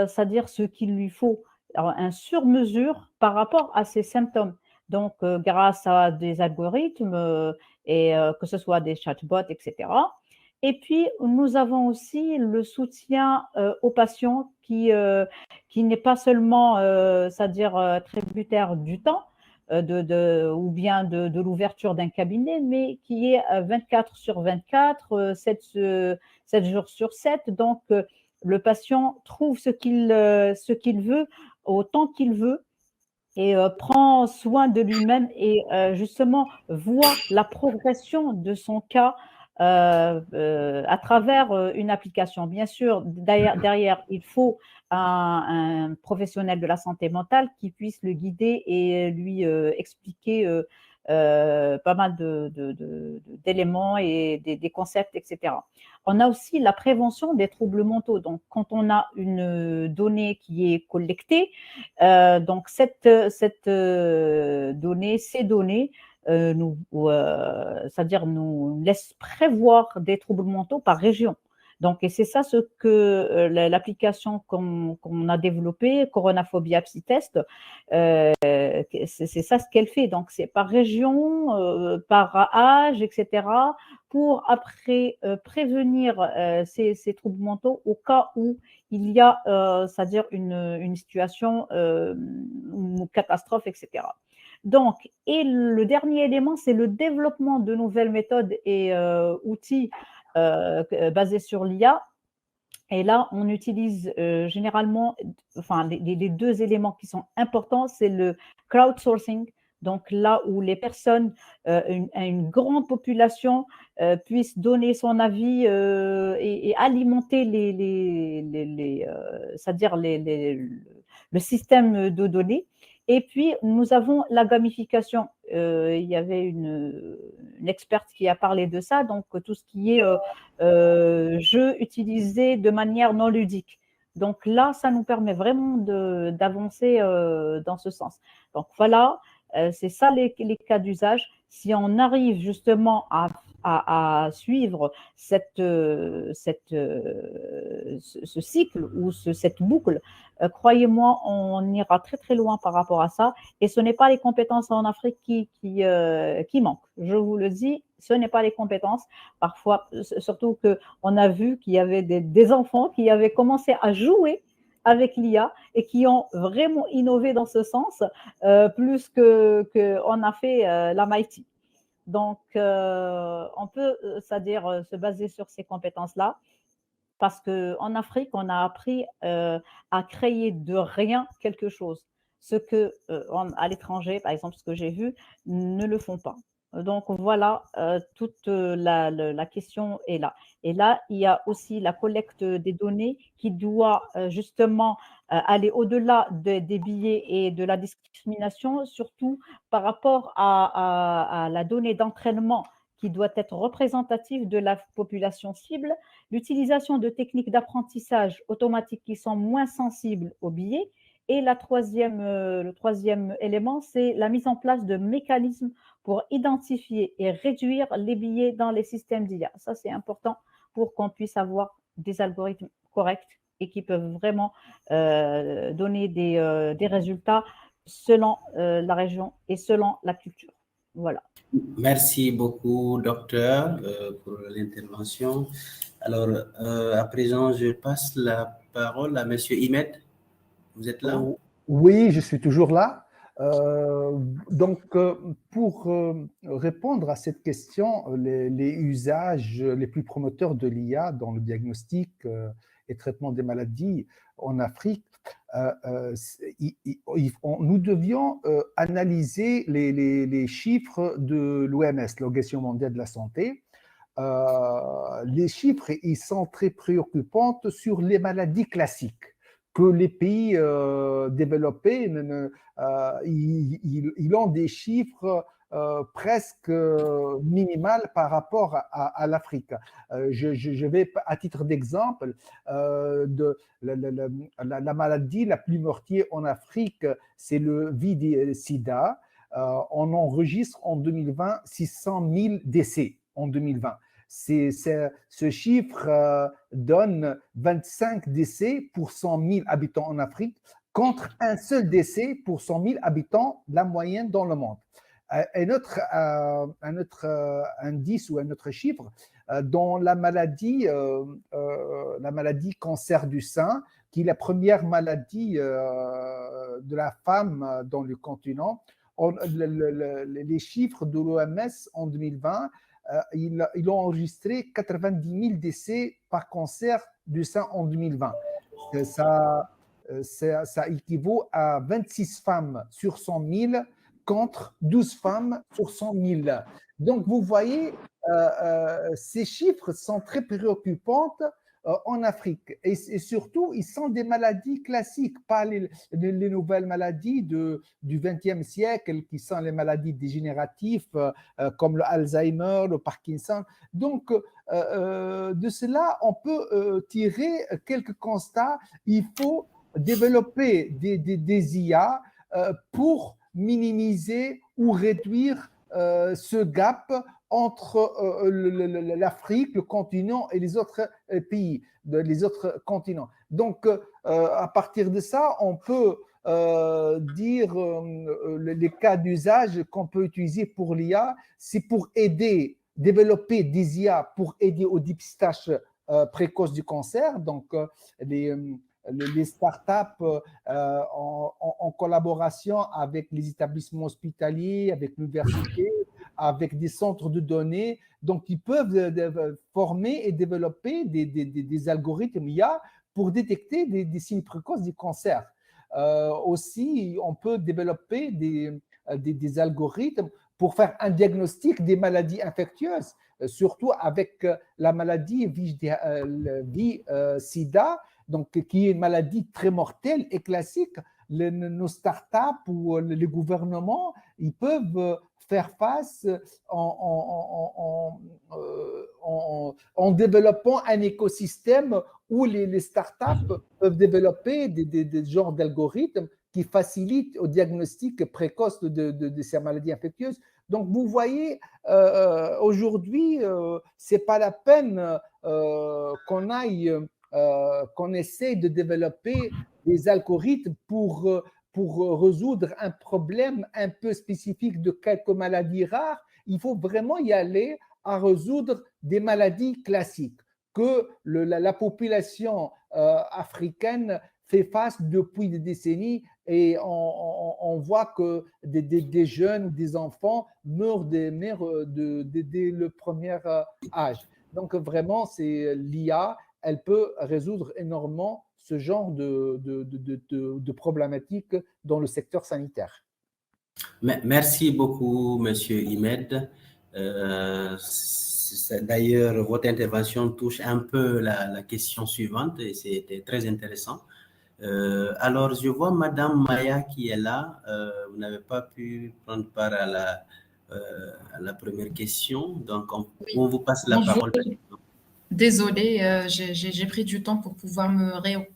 C: c'est-à-dire ce qu'il lui faut, un sur-mesure par rapport à ses symptômes. Donc, grâce à des algorithmes et que ce soit des chatbots, etc. Et puis, nous avons aussi le soutien aux patients qui n'est pas seulement, c'est-à-dire tributaire du temps ou bien de l'ouverture d'un cabinet, mais qui est 24/24, 7 jours sur 7. Donc, le patient trouve ce qu'il veut au temps qu'il veut et prend soin de lui-même et justement voit la progression de son cas à travers une application. Bien sûr, derrière, il faut un professionnel de la santé mentale qui puisse le guider et lui expliquer pas mal d'éléments et des concepts, etc. On a aussi la prévention des troubles mentaux. Donc, quand on a une donnée qui est collectée, donc cette donnée, ces données, c'est-à-dire nous laissent prévoir des troubles mentaux par région. Donc, et c'est ça ce que l'application qu'on a développée, Coronaphobia Psytest, c'est ça ce qu'elle fait. Donc, c'est par région, par âge, etc., pour après prévenir ces troubles mentaux au cas où il y a, c'est-à-dire une situation, une catastrophe, etc. Donc, et le dernier élément, c'est le développement de nouvelles méthodes et outils basés sur l'IA. Et là, on utilise généralement, enfin, les deux éléments qui sont importants, c'est le crowdsourcing. Donc là où les personnes, une grande population puisse donner son avis et alimenter c'est-à-dire le système de données. Et puis, nous avons la gamification. Il y avait une experte qui a parlé de ça, donc tout ce qui est jeu utilisé de manière non ludique. Donc là, ça nous permet vraiment d'avancer dans ce sens. Donc voilà, c'est ça les cas d'usage. Si on arrive justement à suivre ce cycle ou cette boucle, croyez-moi, on ira très très loin par rapport à ça. Et ce n'est pas les compétences en Afrique qui manquent. Je vous le dis, ce n'est pas les compétences. Parfois, surtout qu'on a vu qu'il y avait des enfants qui avaient commencé à jouer avec l'IA et qui ont vraiment innové dans ce sens, plus qu'on a fait la MIT. Donc, on peut, c'est-à-dire se baser sur ces compétences-là, parce qu'en Afrique, on a appris à créer de rien quelque chose. Ce que à l'étranger, par exemple, ce que j'ai vu, ne le font pas. Donc voilà, toute la question est là. Et là, il y a aussi la collecte des données qui doit justement aller au-delà des billets et de la discrimination, surtout par rapport à la donnée d'entraînement qui doit être représentative de la population cible, l'utilisation de techniques d'apprentissage automatique qui sont moins sensibles aux billets. Et le troisième élément, c'est la mise en place de mécanismes pour identifier et réduire les biais dans les systèmes d'IA. Ça, c'est important pour qu'on puisse avoir des algorithmes corrects et qui peuvent vraiment donner des résultats selon la région et selon la culture. Voilà.
A: Merci beaucoup, docteur, pour l'intervention. Alors, à présent, je passe la parole à Monsieur Imed. Vous êtes là?
E: Oui, je suis toujours là. Donc, pour répondre à cette question, les usages les plus promoteurs de l'IA dans le diagnostic et traitement des maladies en Afrique, nous devions analyser les chiffres de l'OMS, l'Organisation mondiale de la santé. Les chiffres, ils sont très préoccupants sur les maladies classiques que les pays développés, ils ont des chiffres presque minimales par rapport à l'Afrique. Je vais, à titre d'exemple, la maladie la plus mortelle en Afrique, c'est le VIH-Sida. On enregistre en 2020 600 000 décès en 2020. Ce chiffre donne 25 décès pour 100 000 habitants en Afrique, contre un seul décès pour 100 000 habitants, la moyenne dans le monde. Un autre indice ou un autre chiffre, dans la maladie cancer du sein, qui est la première maladie de la femme dans le continent, les chiffres de l'OMS en 2020, ils ont enregistré 90 000 décès par cancer du sein en 2020. Ça équivaut à 26 femmes sur 100 000 contre 12 femmes sur 100 000. Donc, vous voyez, ces chiffres sont très préoccupants en Afrique. Et surtout, ils sont des maladies classiques, pas les nouvelles maladies du XXe siècle, qui sont les maladies dégénératives comme le Alzheimer, le Parkinson. Donc, de cela, on peut tirer quelques constats. Il faut développer des IA pour minimiser ou réduire ce gap entre l'Afrique, le continent et les autres pays, les autres continents. Donc, à partir de ça, on peut dire les cas d'usage qu'on peut utiliser pour l'IA, c'est pour aider, développer des IA pour aider au dépistage précoce du cancer. Donc, les startups en collaboration avec les établissements hospitaliers, avec l'université, avec des centres de données. Donc, ils peuvent former et développer des algorithmes IA pour détecter des signes précoces du cancer. Aussi, on peut développer des algorithmes pour faire un diagnostic des maladies infectieuses, surtout avec la maladie VIH-Sida, donc, qui est une maladie très mortelle et classique. Nos startups ou les gouvernements, ils peuvent faire face en développant un écosystème où les startups peuvent développer des genres d'algorithmes qui facilitent au diagnostic précoce de ces maladies infectieuses. Donc, vous voyez, aujourd'hui, ce n'est pas la peine qu'on essaie de développer des algorithmes pour résoudre un problème un peu spécifique de quelques maladies rares. Il faut vraiment y aller à résoudre des maladies classiques que la population africaine fait face depuis des décennies, et on voit que des jeunes, des enfants meurent dès le premier âge. Donc vraiment, c'est l'IA, elle peut résoudre énormément ce genre de problématiques dans le secteur sanitaire.
A: Merci beaucoup, Monsieur Imed. D'ailleurs, votre intervention touche un peu la question suivante et c'était très intéressant. Alors, je vois Madame Maya qui est là. Vous n'avez pas pu prendre part à la première question, donc on vous passe la parole.
G: Désolée, j'ai pris du temps pour pouvoir me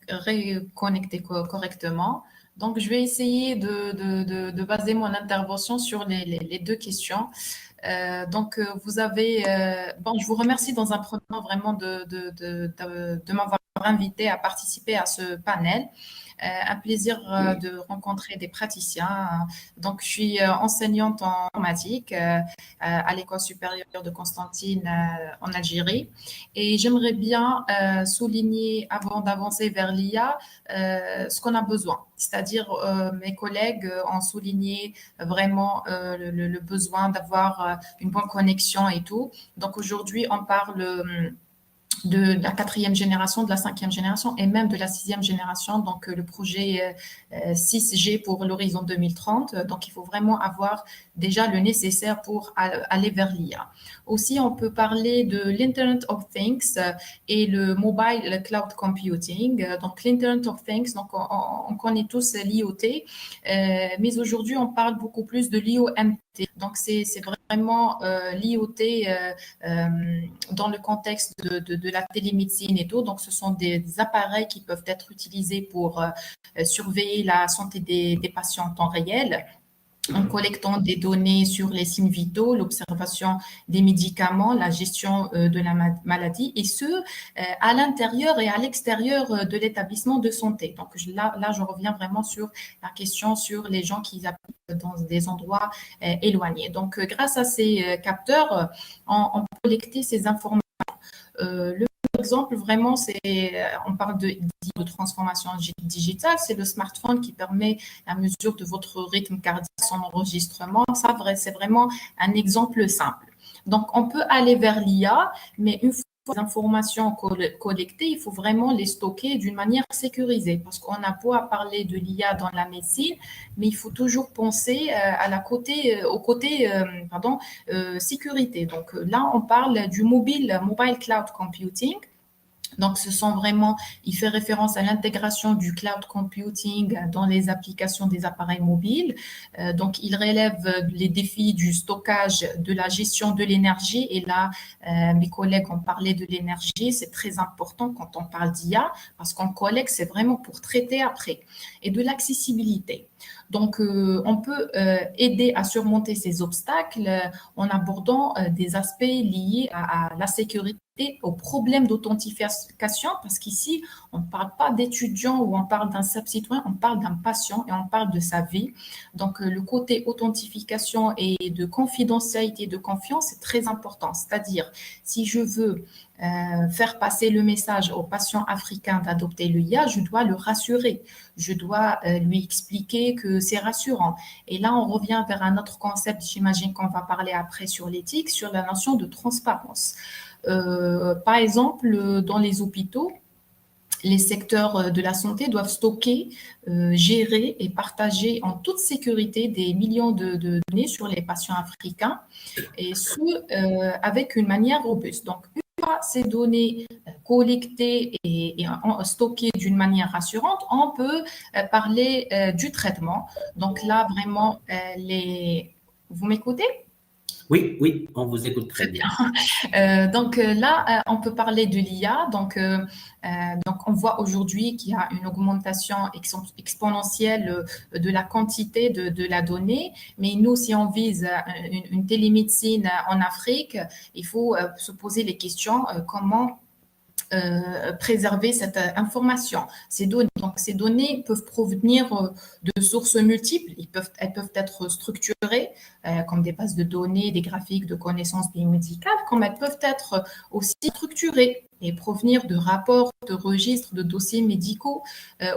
G: reconnecter correctement. Donc, je vais essayer de baser mon intervention sur les deux questions. Donc, vous avez… bon, je vous remercie dans un premier temps vraiment de m'avoir invité à participer à ce panel. Un plaisir de rencontrer des praticiens. Donc, je suis enseignante en informatique à l'École supérieure de Constantine en Algérie. Et j'aimerais bien souligner, avant d'avancer vers l'IA, ce qu'on a besoin. C'est-à-dire, mes collègues ont souligné vraiment le besoin d'avoir une bonne connexion et tout. Donc, aujourd'hui, on parle de la 4e génération, de la 5e génération et même de la 6e génération, donc le projet 6G pour l'horizon 2030. Donc, il faut vraiment avoir déjà le nécessaire pour aller vers l'IA. Aussi, on peut parler de l'Internet of Things et le Mobile Cloud Computing. Donc, l'Internet of Things, donc on connaît tous l'IoT, mais aujourd'hui, on parle beaucoup plus de l'IoMT. Donc, c'est vraiment l'IoT dans le contexte de la télémédecine et tout. Donc, ce sont des appareils qui peuvent être utilisés pour surveiller la santé des patients en temps réel, en collectant des données sur les signes vitaux, l'observation des médicaments, la gestion de la maladie, et ce, à l'intérieur et à l'extérieur de l'établissement de santé. Donc là, je reviens vraiment sur la question sur les gens qui habitent dans des endroits éloignés. Donc, grâce à ces capteurs, on peut collecter ces informations. Le exemple, vraiment, on parle de transformation digitale, c'est le smartphone qui permet la mesure de votre rythme cardiaque, son enregistrement. Ça, c'est vraiment un exemple simple. Donc, on peut aller vers l'IA, mais une fois les informations collectées, il faut vraiment les stocker d'une manière sécurisée, parce qu'on a beau à parler de l'IA dans la médecine, mais il faut toujours penser au côté sécurité. Donc là, on parle du mobile cloud computing. Donc, il fait référence à l'intégration du cloud computing dans les applications des appareils mobiles. Donc, il relève les défis du stockage, de la gestion de l'énergie. Et là, mes collègues ont parlé de l'énergie. C'est très important quand on parle d'IA, parce qu'on collecte, c'est vraiment pour traiter après. Et de l'accessibilité. Donc, on peut aider à surmonter ces obstacles en abordant des aspects liés à la sécurité, aux problèmes d'authentification, parce qu'ici, on ne parle pas d'étudiant ou on parle d'un citoyen, on parle d'un patient et on parle de sa vie. Donc, le côté authentification et de confidentialité, de confiance, c'est très important. C'est-à-dire, si je veux faire passer le message au patient africain d'adopter l'IA, je dois le rassurer. Je dois lui expliquer que c'est rassurant. Et là, on revient vers un autre concept, j'imagine qu'on va parler après sur l'éthique, sur la notion de transparence. Par exemple, dans les hôpitaux, les secteurs de la santé doivent stocker, gérer et partager en toute sécurité des millions de données sur les patients africains, et ce, avec une manière robuste. Donc, une fois ces données collectées et stockées d'une manière rassurante, on peut parler du traitement. Donc là, vraiment, vous m'écoutez?
A: Oui, oui, on vous écoute très bien.
G: Donc là, on peut parler de l'IA. Donc, on voit aujourd'hui qu'il y a une augmentation exponentielle de la quantité de la donnée. Mais nous, si on vise une télémédecine en Afrique, il faut se poser les questions comment préserver cette information. Ces données peuvent provenir de sources multiples. Elles peuvent être structurées comme des bases de données, des graphiques de connaissances biomédicales, comme elles peuvent être aussi structurées et provenir de rapports, de registres, de dossiers médicaux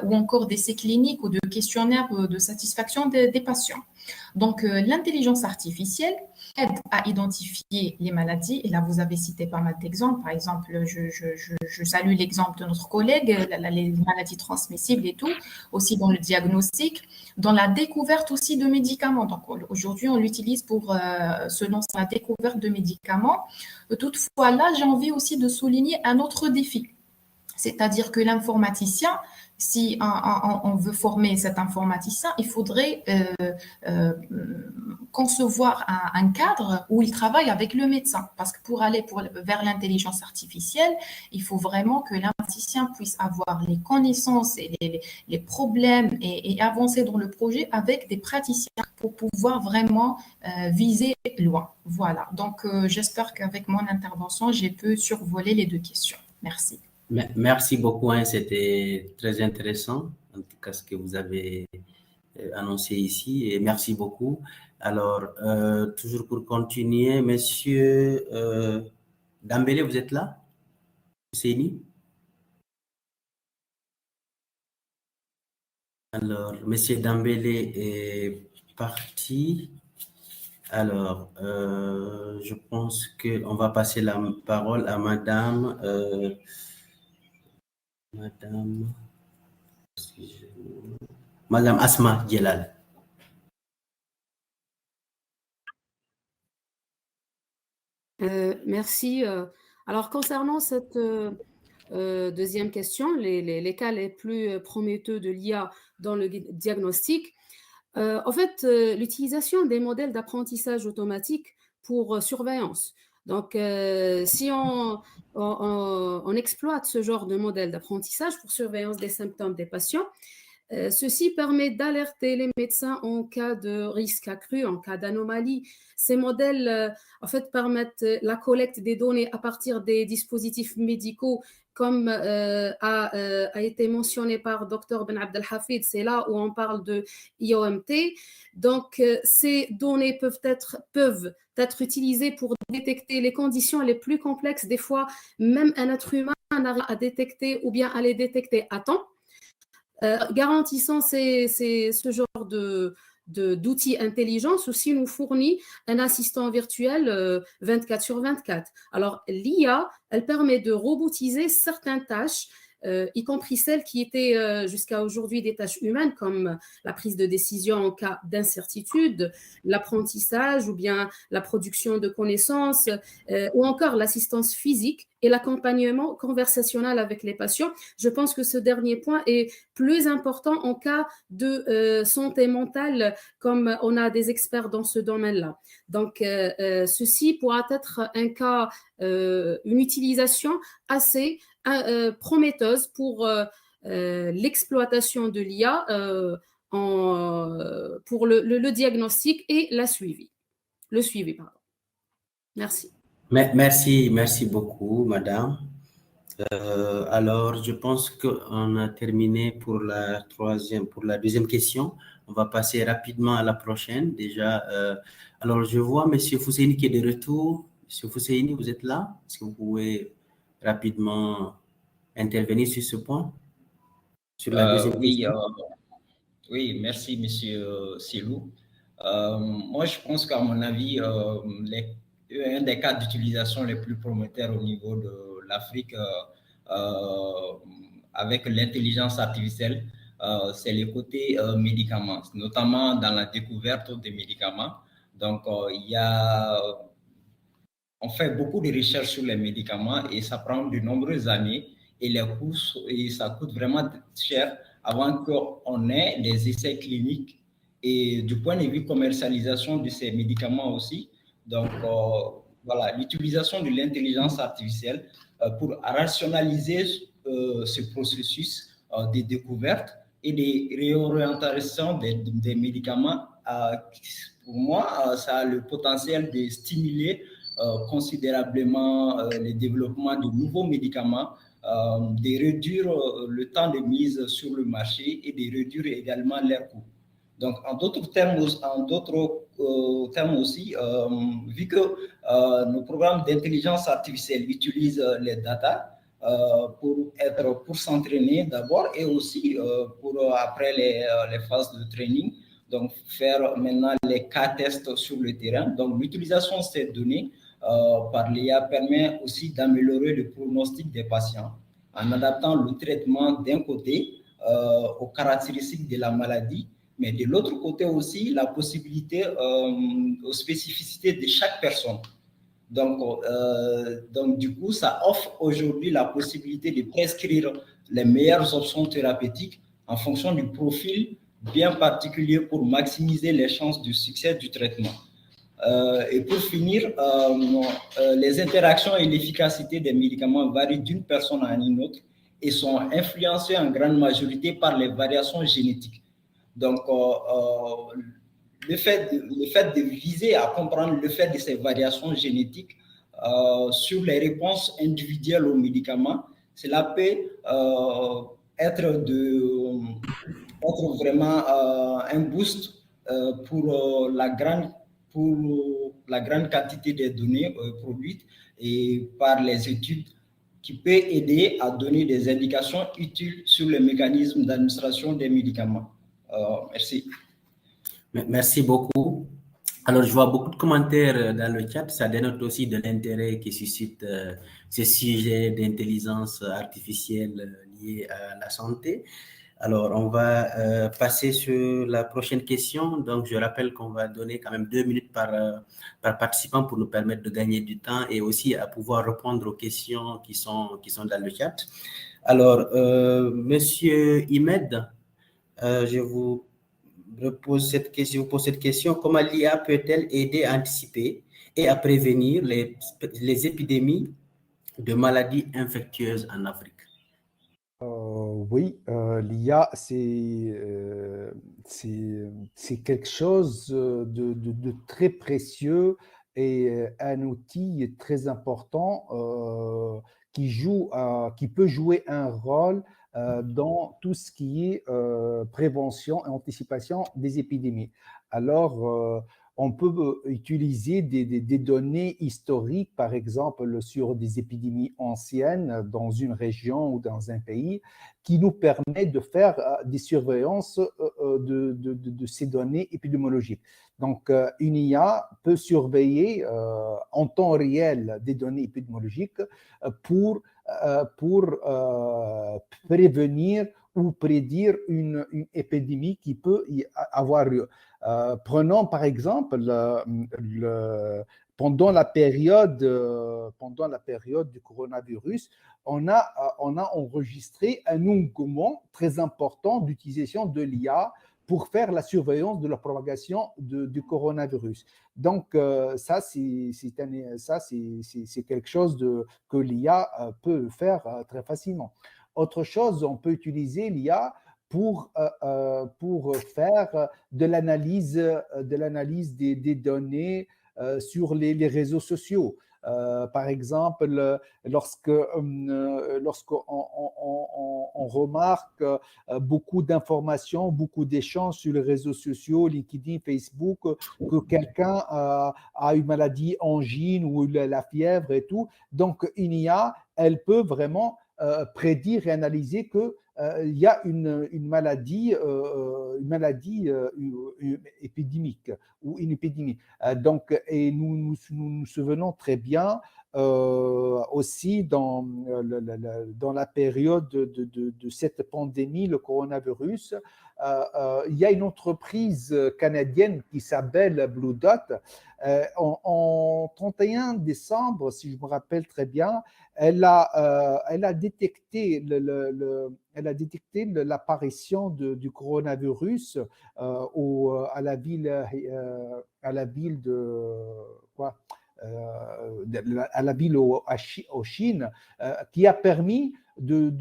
G: ou encore d'essais cliniques ou de questionnaires de satisfaction des patients. Donc, l'intelligence artificielle aide à identifier les maladies. Et là, vous avez cité pas mal d'exemples. Par exemple, je salue l'exemple de notre collègue, les maladies transmissibles et tout, aussi dans le diagnostic, dans la découverte aussi de médicaments. Donc, aujourd'hui, on l'utilise pour se lancer dans la découverte de médicaments. Toutefois, là, j'ai envie aussi de souligner un autre défi. C'est-à-dire que l'informaticien, si on veut former cet informaticien, il faudrait concevoir un cadre où il travaille avec le médecin. Parce que pour aller vers l'intelligence artificielle, il faut vraiment que l'informaticien puisse avoir les connaissances et les problèmes et avancer dans le projet avec des praticiens pour pouvoir vraiment viser loin. Voilà. Donc, j'espère qu'avec mon intervention, j'ai pu survoler les deux questions. Merci.
A: Merci beaucoup, hein, c'était très intéressant, en tout cas ce que vous avez annoncé ici, et merci beaucoup. Alors, toujours pour continuer, Monsieur Dambélé, vous êtes là? Ousseini? Alors, Monsieur Dambélé est parti. Alors, je pense qu'on va passer la parole à Madame Asma Djelal.
D: Merci. Alors, concernant cette deuxième question, les cas les plus prometteux de l'IA dans le diagnostic, en fait, l'utilisation des modèles d'apprentissage automatique pour surveillance. Donc, si on exploite ce genre de modèle d'apprentissage pour surveillance des symptômes des patients, ceci permet d'alerter les médecins en cas de risque accru, en cas d'anomalie. Ces modèles, en fait, permettent la collecte des données à partir des dispositifs médicaux, comme a été mentionné par Dr Ben Abdelhafid. C'est là où on parle de IOMT. Donc, ces données peuvent être utilisées pour détecter les conditions les plus complexes. Des fois, même un être humain n'arrive à détecter ou bien à les détecter à temps. Garantissant ce genre d'outils intelligents, ceci nous fournit un assistant virtuel 24 sur 24. Alors, l'IA, elle permet de robotiser certaines tâches, y compris celles qui étaient jusqu'à aujourd'hui des tâches humaines, comme la prise de décision en cas d'incertitude, l'apprentissage ou bien la production de connaissances, ou encore l'assistance physique et l'accompagnement conversationnel avec les patients. Je pense que ce dernier point est plus important en cas de santé mentale, comme on a des experts dans ce domaine-là. Donc, ceci pourra être un cas, une utilisation assez prometteuse pour l'exploitation de l'IA pour le diagnostic et le suivi. Merci.
A: Merci beaucoup, madame. Alors, je pense qu'on a terminé pour la deuxième question. On va passer rapidement à la prochaine. Déjà, alors je vois Monsieur Fousseini qui est de retour. Monsieur Fousseini, vous êtes là? Est-ce que vous pouvez rapidement intervenir sur ce point? Sur la deuxième question.
F: Oui, merci Monsieur Silou. Moi, je pense qu'à mon avis, un des cas d'utilisation les plus prometteurs au niveau de l'Afrique avec l'intelligence artificielle, c'est le côté médicaments, notamment dans la découverte des médicaments. Donc, on fait beaucoup de recherches sur les médicaments et ça prend de nombreuses années et ça coûte vraiment cher avant qu'on ait les essais cliniques et du point de vue commercialisation de ces médicaments aussi. Donc, voilà, l'utilisation de l'intelligence artificielle pour rationaliser ce processus de découverte et de réorientation des médicaments, pour moi, ça a le potentiel de stimuler considérablement le développement de nouveaux médicaments, de réduire le temps de mise sur le marché et de réduire également leurs coûts. Donc, en d'autres termes aussi, vu que nos programmes d'intelligence artificielle utilisent les data pour s'entraîner d'abord et aussi pour après les phases de training, donc faire maintenant les cas tests sur le terrain. Donc, l'utilisation de ces données par l'IA permet aussi d'améliorer le pronostic des patients en adaptant le traitement d'un côté aux caractéristiques de la maladie, mais de l'autre côté aussi la possibilité aux spécificités de chaque personne. Donc, du coup, ça offre aujourd'hui la possibilité de prescrire les meilleures options thérapeutiques en fonction du profil bien particulier pour maximiser les chances de succès du traitement. Et pour finir, les interactions et l'efficacité des médicaments varient d'une personne à une autre et sont influencées en grande majorité par les variations génétiques. Donc, le fait de viser à comprendre le fait de ces variations génétiques sur les réponses individuelles aux médicaments, cela peut être vraiment un boost pour la grande quantité de données produites et par les études qui peut aider à donner des indications utiles sur les mécanismes d'administration des médicaments. Merci.
A: Merci beaucoup. Alors, je vois beaucoup de commentaires dans le chat. Ça dénote aussi de l'intérêt qui suscite ces sujets d'intelligence artificielle liés à la santé. Alors, on va passer sur la prochaine question. Donc, je rappelle qu'on va donner quand même 2 minutes par participant pour nous permettre de gagner du temps et aussi à pouvoir répondre aux questions qui sont dans le chat. Alors, Monsieur Imed, je vous pose cette question. Comment l'IA peut-elle aider à anticiper et à prévenir les épidémies de maladies infectieuses en Afrique?
E: Oui, l'IA, c'est quelque chose de très précieux et un outil très important qui peut jouer un rôle dans tout ce qui est prévention et anticipation des épidémies. Alors, on peut utiliser des données historiques, par exemple, sur des épidémies anciennes dans une région ou dans un pays, qui nous permet de faire des surveillances de ces données épidémiologiques. Donc, une IA peut surveiller en temps réel des données épidémiologiques pour prévenir ou prédire une épidémie qui peut y avoir lieu. Prenons par exemple pendant la période du coronavirus, on a enregistré un engouement très important d'utilisation de l'IA pour faire la surveillance de la propagation du coronavirus. Donc, ça, c'est quelque chose que l'IA peut faire très facilement. Autre chose, on peut utiliser l'IA pour faire de l'analyse des données sur les réseaux sociaux. Par exemple, lorsqu'on remarque beaucoup d'informations, beaucoup d'échanges sur les réseaux sociaux, LinkedIn, Facebook, que quelqu'un a une maladie, angine ou la fièvre et tout. Donc, une IA, elle peut vraiment prédire et analyser que il y a une maladie épidémique ou une épidémie. Donc, et nous nous souvenons très bien aussi dans la période de cette pandémie, le coronavirus, il y a une entreprise canadienne qui s'appelle Blue Dot. En 31 décembre, si je me rappelle très bien, elle a détecté l'apparition du coronavirus à la ville de quoi à la ville au Chine, qui a permis de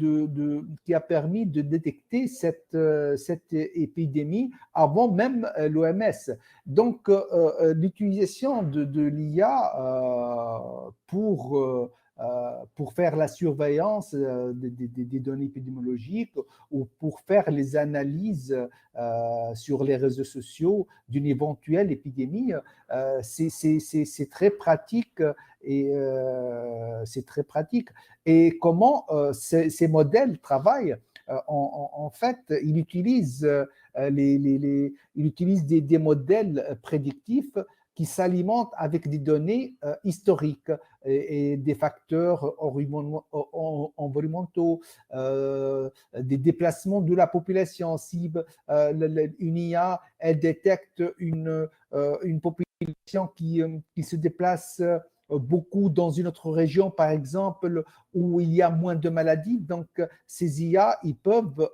E: détecter cette épidémie avant même l'OMS. Donc, l'utilisation de l'IA pour faire la surveillance des données épidémiologiques ou pour faire les analyses sur les réseaux sociaux d'une éventuelle épidémie, c'est très pratique et c'est très pratique. Et comment ces modèles travaillent? En fait, ils utilisent des modèles prédictifs qui s'alimentent avec des données historiques et des facteurs environnementaux, des déplacements de la population. Si une IA, elle détecte une population qui se déplace beaucoup dans une autre région, par exemple, où il y a moins de maladies. Donc, ces IA, ils peuvent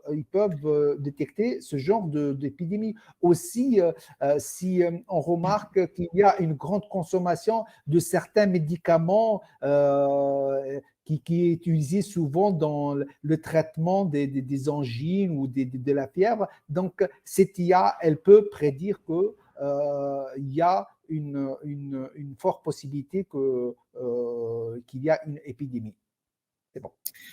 E: détecter ce genre d'épidémie. Aussi, si on remarque qu'il y a une grande consommation de certains médicaments qui est utilisé souvent dans le traitement des angines ou de la fièvre, donc cette IA, elle peut prédire que il y a une forte possibilité qu'il y a une épidémie. C'est bon.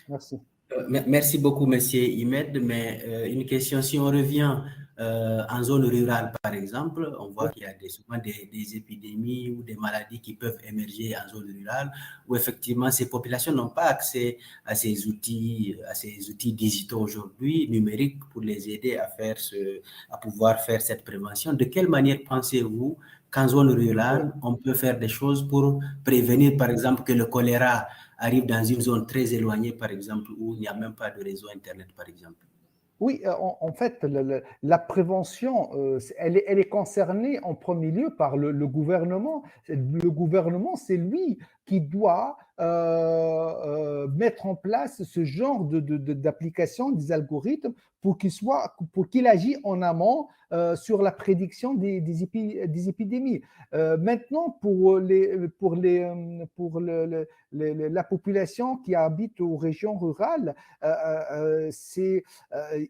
E: Merci.
A: Merci beaucoup, Monsieur Imed. Mais une question, si on revient en zone rurale, par exemple, on voit qu'il y a souvent des épidémies ou des maladies qui peuvent émerger en zone rurale, où effectivement ces populations n'ont pas accès à ces outils digitaux aujourd'hui, numériques, pour les aider à pouvoir faire cette prévention. De quelle manière pensez-vous qu'en zone rurale, on peut faire des choses pour prévenir, par exemple, que le choléra arrive dans une zone très éloignée, par exemple, où il n'y a même pas de réseau Internet, par exemple?
E: Oui, en fait, la prévention, elle est concernée en premier lieu par le gouvernement. Le gouvernement, c'est lui qui doit mettre en place ce genre d'application, des algorithmes, pour qu'il agisse en amont sur la prédiction des épidémies. Maintenant, pour la population qui habite aux régions rurales,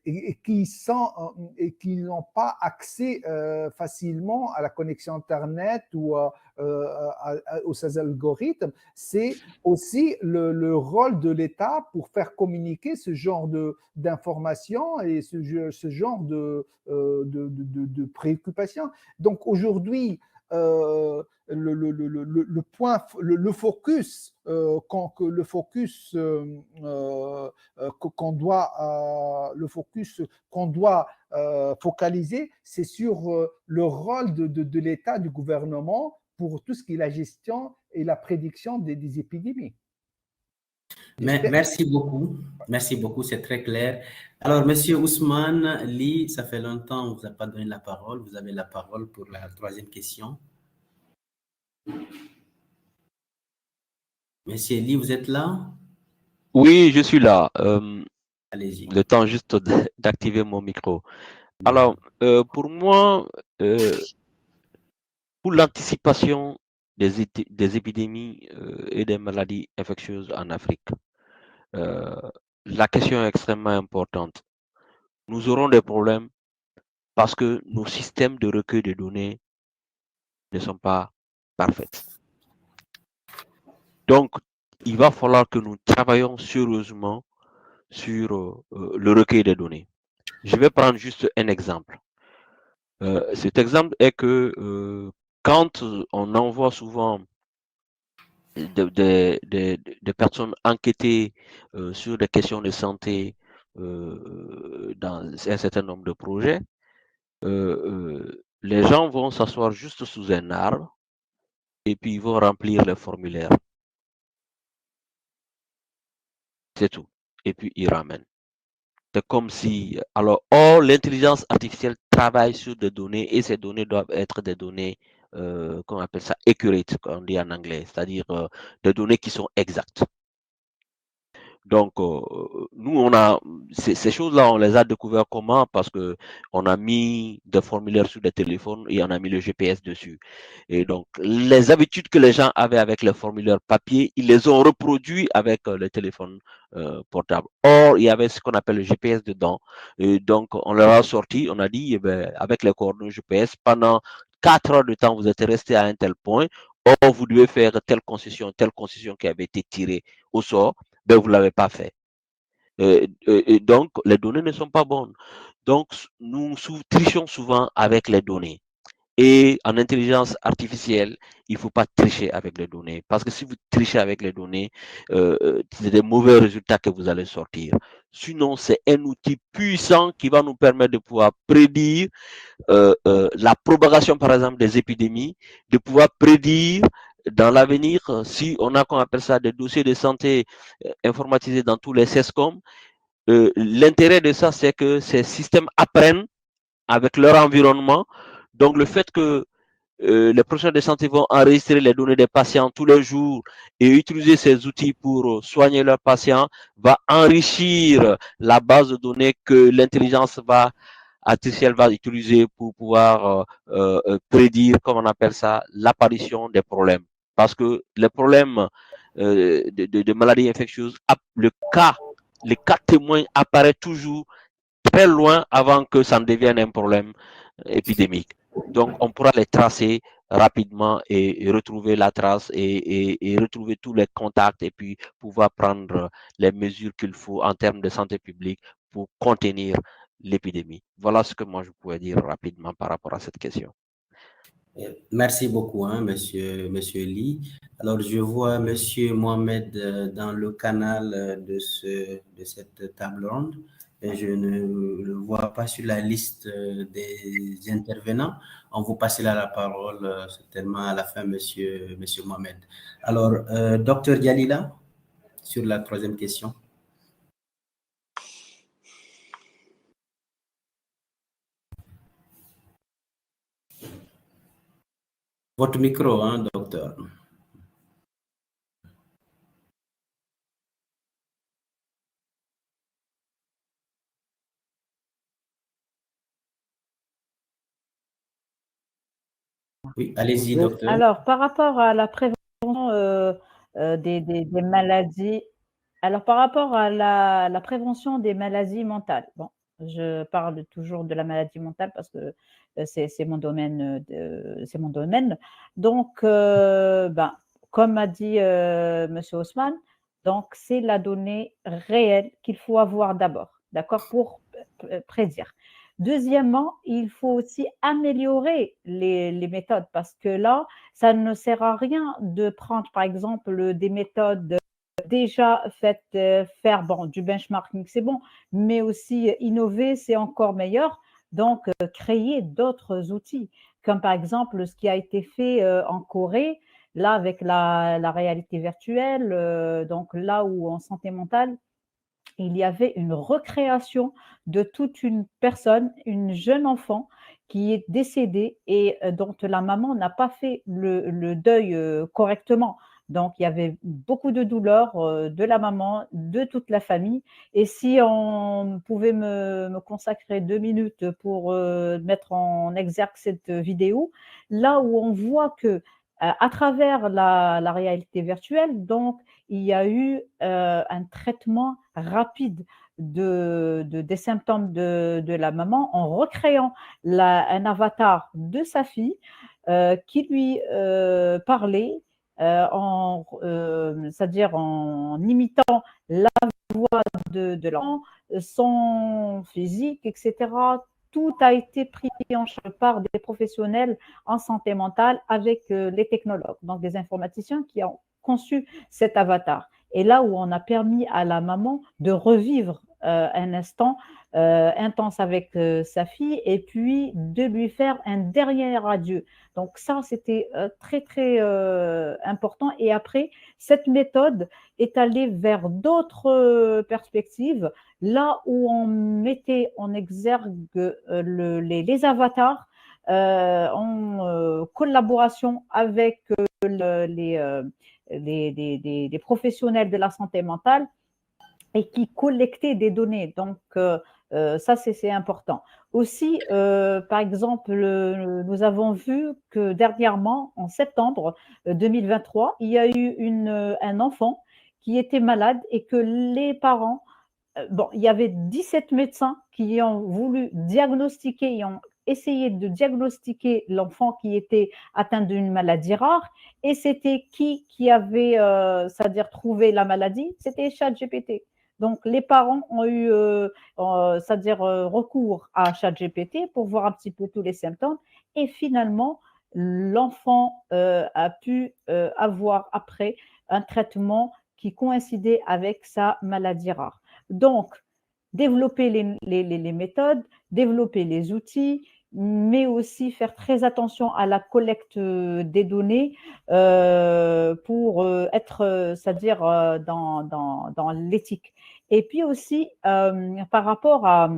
E: et qui n'ont pas accès facilement à la connexion Internet ou aux algorithmes, c'est aussi le rôle de l'État pour faire communiquer ce genre d'informations et ce genre de préoccupations. Donc aujourd'hui, le focus qu'on doit focaliser, c'est sur le rôle de l'État, du gouvernement, pour tout ce qui est la gestion et la prédiction des épidémies.
A: Merci beaucoup, c'est très clair. Alors, Monsieur Ousmane Ly, ça fait longtemps qu'on ne vous a pas donné la parole. Vous avez la parole pour la troisième question. Monsieur Ly, vous êtes là?
B: Oui, je suis là.
A: Allez-y.
B: Le temps juste d'activer mon micro. Alors, pour moi, pour l'anticipation des épidémies et des maladies infectieuses en Afrique, la question est extrêmement importante. Nous aurons des problèmes parce que nos systèmes de recueil de données ne sont pas parfaits. Donc, il va falloir que nous travaillions sérieusement sur le recueil des données. Je vais prendre juste un exemple. Cet exemple est que quand on envoie souvent des personnes enquêter sur des questions de santé dans un certain nombre de projets, les gens vont s'asseoir juste sous un arbre et puis ils vont remplir le formulaire. C'est tout. Et puis ils ramènent. C'est comme si, alors, or, l'intelligence artificielle travaille sur des données et ces données doivent être des données, qu'on appelle ça accurate, comme on dit en anglais, c'est-à-dire des données qui sont exactes. Donc, nous, on a ces choses-là, on les a découvertes comment? Parce que on a mis des formulaires sur des téléphones et on a mis le GPS dessus. Et donc, les habitudes que les gens avaient avec les formulaires papier, ils les ont reproduits avec le téléphone portable. Or, il y avait ce qu'on appelle le GPS dedans. Et donc, on leur a sorti, on a dit, eh ben, avec les coordonnées GPS, pendant 4 heures de temps, vous êtes resté à un tel point. Or, vous devez faire telle concession qui avait été tirée au sort. Ben, vous ne l'avez pas fait. Et donc, les données ne sont pas bonnes. Donc, nous trichons souvent avec les données. Et en intelligence artificielle, il ne faut pas tricher avec les données. Parce que si vous trichez avec les données, c'est des mauvais résultats que vous allez sortir. Sinon, c'est un outil puissant qui va nous permettre de pouvoir prédire la propagation, par exemple, des épidémies, de pouvoir prédire dans l'avenir, si on a, qu'on appelle ça, des dossiers de santé informatisés dans tous les CESCOM, l'intérêt de ça, c'est que ces systèmes apprennent avec leur environnement. Donc, le fait que les professionnels de santé vont enregistrer les données des patients tous les jours et utiliser ces outils pour soigner leurs patients va enrichir la base de données que l'intelligence artificielle va utiliser pour pouvoir prédire, comme on appelle ça, l'apparition des problèmes. Parce que les problèmes de maladies infectieuses, les cas témoins apparaissent toujours très loin avant que ça ne devienne un problème épidémique. Donc, on pourra les tracer rapidement et retrouver la trace et retrouver tous les contacts et puis pouvoir prendre les mesures qu'il faut en termes de santé publique pour contenir l'épidémie. Voilà ce que moi je pourrais dire rapidement par rapport à cette question.
A: Merci beaucoup, hein, monsieur Ly. Alors, je vois monsieur Mohamed dans le canal de cette table ronde, et je ne le vois pas sur la liste des intervenants. On vous passera la parole certainement à la fin, monsieur Mohamed. Alors, docteur Dialila, sur la troisième question. Votre micro, hein, docteur. Oui, allez-y, docteur.
C: Alors, par rapport à la prévention des maladies, alors par rapport à la prévention des maladies mentales, bon, je parle toujours de la maladie mentale parce que c'est mon domaine. Donc, comme a dit Monsieur Haussmann, donc c'est la donnée réelle qu'il faut avoir d'abord, d'accord, pour prédire. Deuxièmement, il faut aussi améliorer les méthodes parce que là, ça ne sert à rien de prendre, par exemple, des méthodes déjà faites, faire du benchmarking, c'est bon, mais aussi innover, c'est encore meilleur. Donc, créer d'autres outils, comme par exemple ce qui a été fait en Corée, là avec la réalité virtuelle, donc là où en santé mentale, il y avait une recréation de toute une personne, une jeune enfant qui est décédée et dont la maman n'a pas fait le deuil correctement. Donc, il y avait beaucoup de douleur de la maman, de toute la famille. Et si on pouvait me consacrer 2 minutes pour mettre en exergue cette vidéo, là où on voit que à travers la réalité virtuelle, donc, il y a eu un traitement rapide des symptômes de la maman en recréant un avatar de sa fille qui lui parlait, c'est-à-dire en imitant la voix de l'enfant, son physique, etc. Tout a été pris en charge par des professionnels en santé mentale avec les technologues, donc des informaticiens qui ont conçu cet avatar. Et là où on a permis à la maman de revivre un instant intense avec sa fille et puis de lui faire un dernier adieu. Donc ça, c'était très, très important. Et après, cette méthode est allée vers d'autres perspectives, là où on mettait en exergue les avatars en collaboration avec les professionnels de la santé mentale et qui collectaient des données. Donc, ça, c'est important. Aussi, par exemple, nous avons vu que dernièrement, en septembre 2023, il y a eu un enfant qui était malade et que les parents, bon, il y avait 17 médecins qui ont voulu diagnostiquer, ils ont essayé de diagnostiquer l'enfant qui était atteint d'une maladie rare. Et c'était qui avait, c'est-à-dire trouvé la maladie? C'était ChatGPT. Donc, les parents ont eu, c'est-à-dire recours à ChatGPT pour voir un petit peu tous les symptômes. Et finalement, l'enfant a pu avoir après un traitement qui coïncidait avec sa maladie rare. Donc, développer les méthodes, développer les outils, mais aussi faire très attention à la collecte des données pour être, c'est-à-dire dans l'éthique. Et puis aussi, par rapport à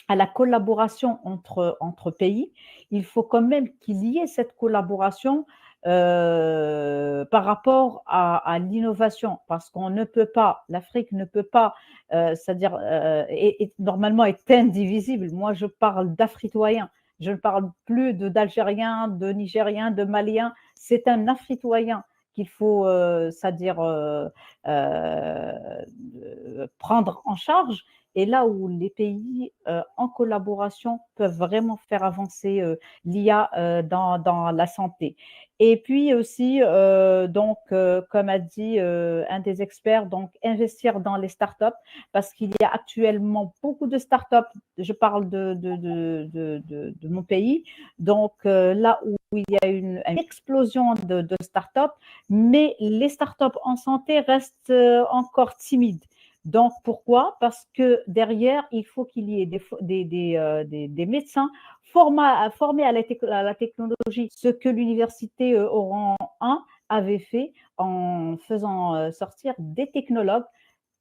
C: la collaboration entre pays, il faut quand même qu'il y ait cette collaboration par rapport à l'innovation, parce qu'on ne peut pas, l'Afrique ne peut pas, c'est-à-dire, normalement est indivisible. Moi, je parle d'Afritoyens, je ne parle plus d'Algériens, de Nigériens, de Maliens, c'est un Afritoyen qu'il faut, c'est-à-dire prendre en charge. Et là où les pays en collaboration peuvent vraiment faire avancer l'IA dans la santé. Et puis aussi, donc, comme a dit un des experts, donc investir dans les startups, parce qu'il y a actuellement beaucoup de startups, je parle de mon pays, donc là où il y a une explosion de startups, mais les startups en santé restent encore timides. Donc, pourquoi? Parce que derrière, il faut qu'il y ait des médecins formés à la technologie, ce que l'université Oran 1 avait fait en faisant sortir des technologues,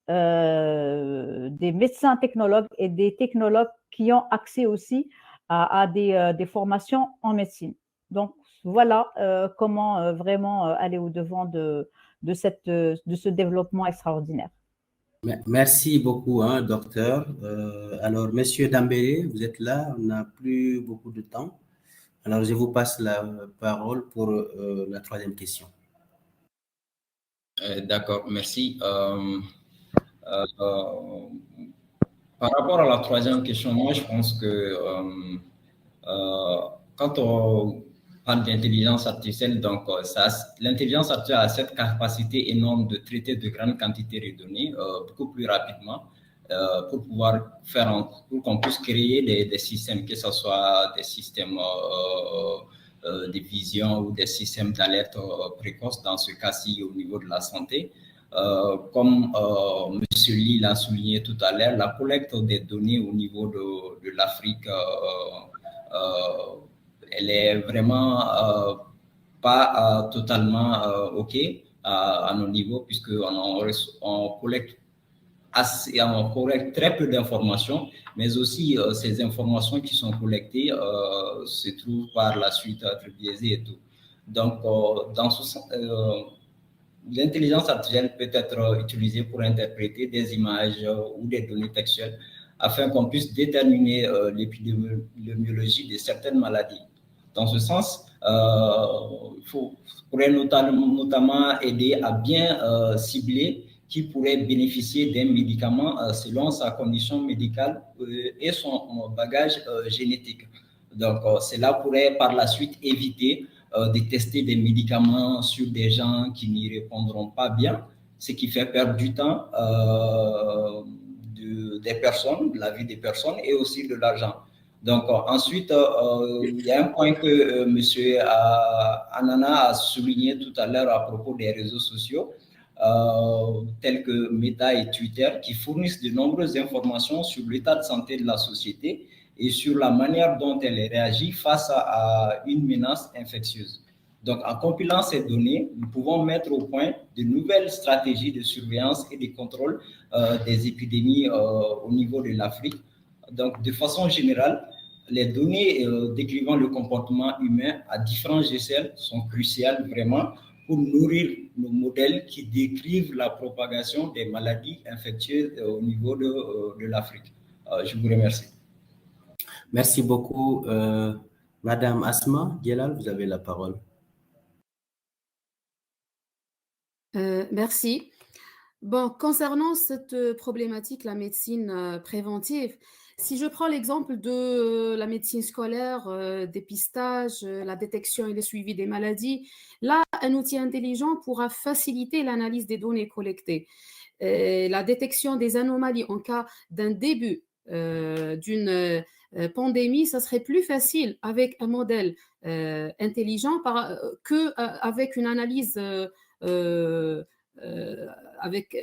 C: des médecins technologues et des technologues qui ont accès aussi à des formations en médecine. Donc, voilà comment vraiment aller au-devant de ce développement extraordinaire.
A: Merci beaucoup, hein, docteur. Alors, Monsieur Dambélé, vous êtes là, on n'a plus beaucoup de temps. Alors, je vous passe la parole pour la troisième question.
F: D'accord, merci. Par rapport à la troisième question, moi, je pense que quand on parle d'intelligence artificielle, donc l'intelligence artificielle a cette capacité énorme de traiter de grandes quantités de données beaucoup plus rapidement pour pouvoir pour qu'on puisse créer des systèmes, que ce soit des systèmes de vision ou des systèmes d'alerte précoce, dans ce cas-ci au niveau de la santé. Comme M. Lee l'a souligné tout à l'heure, la collecte des données au niveau de l'Afrique, elle est vraiment pas totalement OK à nos niveaux, puisqu'on collecte très peu d'informations, mais aussi ces informations qui sont collectées se trouvent par la suite être biaisées et tout. Donc, dans ce sens, l'intelligence artificielle peut être utilisée pour interpréter des images ou des données textuelles afin qu'on puisse déterminer l'épidémiologie de certaines maladies. Dans ce sens, pourrait notamment aider à bien cibler qui pourrait bénéficier d'un médicament selon sa condition médicale et son bagage génétique. Donc, cela pourrait par la suite éviter de tester des médicaments sur des gens qui n'y répondront pas bien, ce qui fait perdre du temps des personnes, de la vie des personnes et aussi de l'argent. Donc, ensuite, il y a un point que M. Anana a souligné tout à l'heure à propos des réseaux sociaux. tels que Meta et Twitter, qui fournissent de nombreuses informations sur l'état de santé de la société et sur la manière dont elle réagit face à une menace infectieuse. Donc, en compilant ces données, nous pouvons mettre au point de nouvelles stratégies de surveillance et de contrôle des épidémies au niveau de l'Afrique. Donc, de façon générale, les données décrivant le comportement humain à différentes échelles sont cruciales vraiment pour nourrir nos modèles qui décrivent la propagation des maladies infectieuses au niveau de l'Afrique. Je vous remercie.
A: Merci beaucoup. Madame Asma Diellal, vous avez la parole.
D: Merci. Bon, concernant cette problématique, la médecine préventive, si je prends l'exemple de la médecine scolaire, dépistage, la détection et le suivi des maladies, là, un outil intelligent pourra faciliter l'analyse des données collectées. La détection des anomalies en cas d'un début d'une pandémie, ça serait plus facile avec un modèle intelligent qu'avec une analyse avec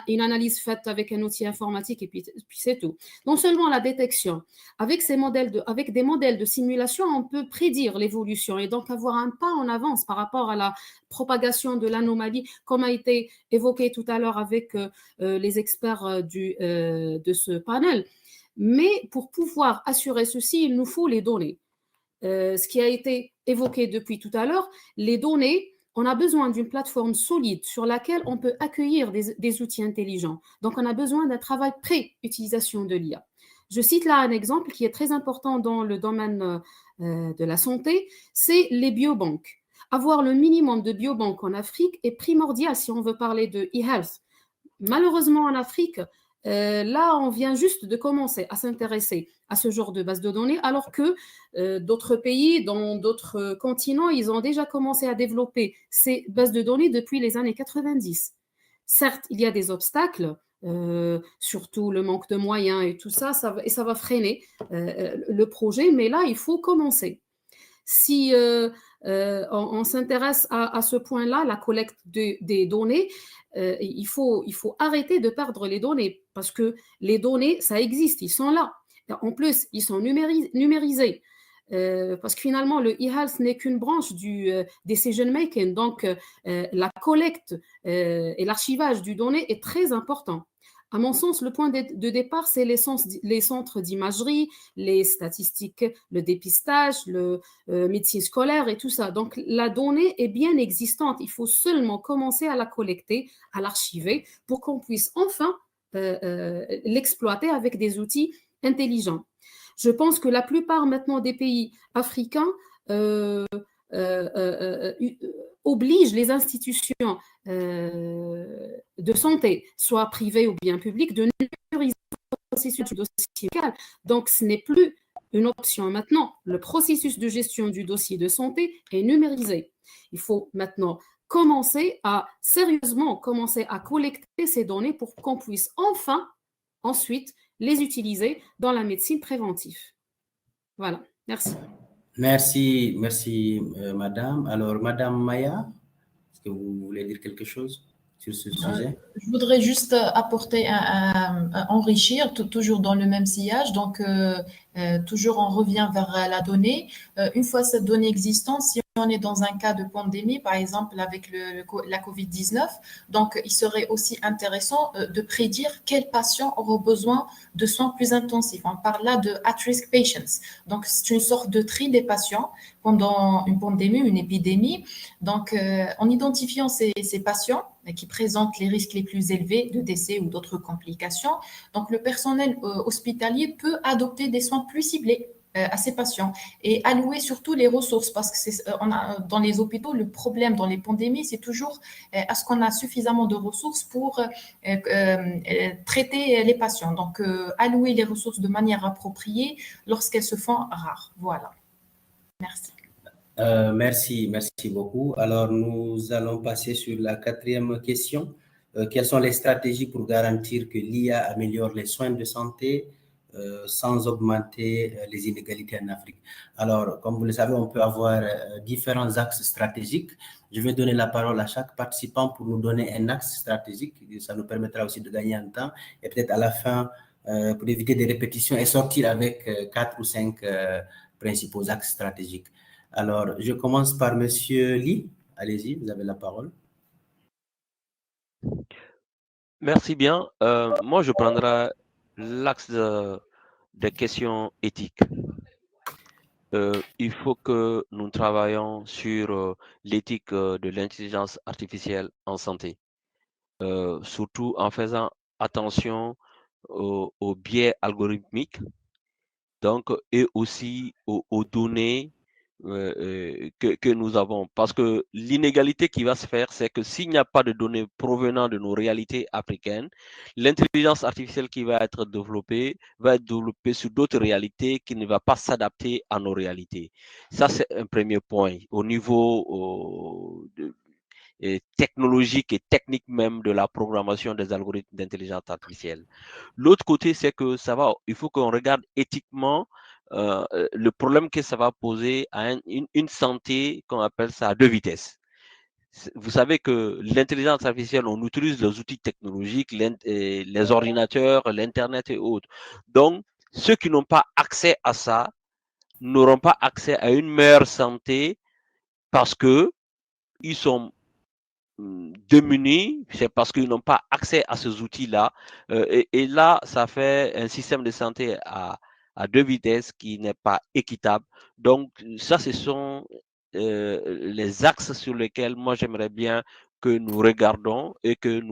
D: une analyse faite avec un outil informatique et puis c'est tout. Non seulement la détection, avec des modèles de simulation, on peut prédire l'évolution et donc avoir un pas en avance par rapport à la propagation de l'anomalie, comme a été évoqué tout à l'heure avec les experts de ce panel. Mais pour pouvoir assurer ceci, il nous faut les données. Ce qui a été évoqué depuis tout à l'heure, les données, on a besoin d'une plateforme solide sur laquelle on peut accueillir des outils intelligents. Donc, on a besoin d'un travail pré-utilisation de l'IA. Je cite là un exemple qui est très important dans le domaine de la santé, c'est les biobanques. Avoir le minimum de biobanques en Afrique est primordial si on veut parler de e-health. Malheureusement, en Afrique, là, on vient juste de commencer à s'intéresser à ce genre de base de données, alors que d'autres pays, dans d'autres continents, ils ont déjà commencé à développer ces bases de données depuis les années 90. Certes, il y a des obstacles, surtout le manque de moyens et tout ça, ça va freiner le projet, mais là, il faut commencer. Si on s'intéresse à ce point-là, la collecte des données, il faut arrêter de perdre les données parce que les données, ça existe, ils sont là. En plus, ils sont numérisés parce que finalement, le e-health n'est qu'une branche du decision making. Donc, la collecte et l'archivage du données est très important. À mon sens, le point de départ, c'est les centres d'imagerie, les statistiques, le dépistage, le médecine scolaire et tout ça. Donc, la donnée est bien existante. Il faut seulement commencer à la collecter, à l'archiver pour qu'on puisse enfin l'exploiter avec des outils intelligents. Je pense que la plupart maintenant des pays africains oblige les institutions de santé, soit privées ou bien publiques, de numériser le processus du dossier médical. Donc, ce n'est plus une option maintenant. Le processus de gestion du dossier de santé est numérisé. Il faut maintenant sérieusement commencer à collecter ces données pour qu'on puisse enfin, ensuite, les utiliser dans la médecine préventive. Voilà, merci.
A: Merci, madame. Alors, madame Maya, est-ce que vous voulez dire quelque chose sur ce sujet?
G: Je voudrais juste apporter, enrichir, toujours dans le même sillage. Donc, toujours on revient vers la donnée. Une fois cette donnée existante, si on est dans un cas de pandémie, par exemple avec la COVID-19, donc il serait aussi intéressant de prédire quels patients auront besoin de soins plus intensifs. On parle là de at-risk patients. Donc, c'est une sorte de tri des patients pendant une pandémie, une épidémie. Donc, en identifiant ces patients qui présentent les risques les plus élevés de décès ou d'autres complications, donc le personnel hospitalier peut adopter des soins plus ciblés à ces patients et allouer surtout les ressources parce que dans les hôpitaux, le problème dans les pandémies, c'est toujours est-ce qu'on a suffisamment de ressources pour traiter les patients. Donc, allouer les ressources de manière appropriée lorsqu'elles se font rares. Voilà. Merci.
A: Merci beaucoup. Alors, nous allons passer sur la 4e question. Quelles sont les stratégies pour garantir que l'IA améliore les soins de santé sans augmenter les inégalités en Afrique. Alors, comme vous le savez, on peut avoir différents axes stratégiques. Je vais donner la parole à chaque participant pour nous donner un axe stratégique. Ça nous permettra aussi de gagner en temps et peut-être à la fin, pour éviter des répétitions, et sortir avec 4 ou 5 principaux axes stratégiques. Alors, je commence par Monsieur Lee. Allez-y, vous avez la parole.
B: Merci bien. Moi, je prendrai l'axe des questions éthiques. Il faut que nous travaillions sur l'éthique de l'intelligence artificielle en santé, surtout en faisant attention aux biais algorithmiques, donc, et aussi aux données que nous avons. Parce que l'inégalité qui va se faire, c'est que s'il n'y a pas de données provenant de nos réalités africaines, l'intelligence artificielle qui va être développée sur d'autres réalités qui ne va pas s'adapter à nos réalités. Ça, c'est un premier point. Au niveau technologique et technique même de la programmation des algorithmes d'intelligence artificielle. L'autre côté, c'est que il faut qu'on regarde éthiquement le problème que ça va poser à une santé qu'on appelle ça à deux vitesses. Vous savez que l'intelligence artificielle, on utilise les outils technologiques, les ordinateurs, l'Internet et autres. Donc, ceux qui n'ont pas accès à ça n'auront pas accès à une meilleure santé parce que ils sont démunis, c'est parce qu'ils n'ont pas accès à ces outils-là. Et là, ça fait un système de santé à deux vitesses qui n'est pas équitable. Donc, ça, ce sont les axes sur lesquels moi, j'aimerais bien que nous regardons et que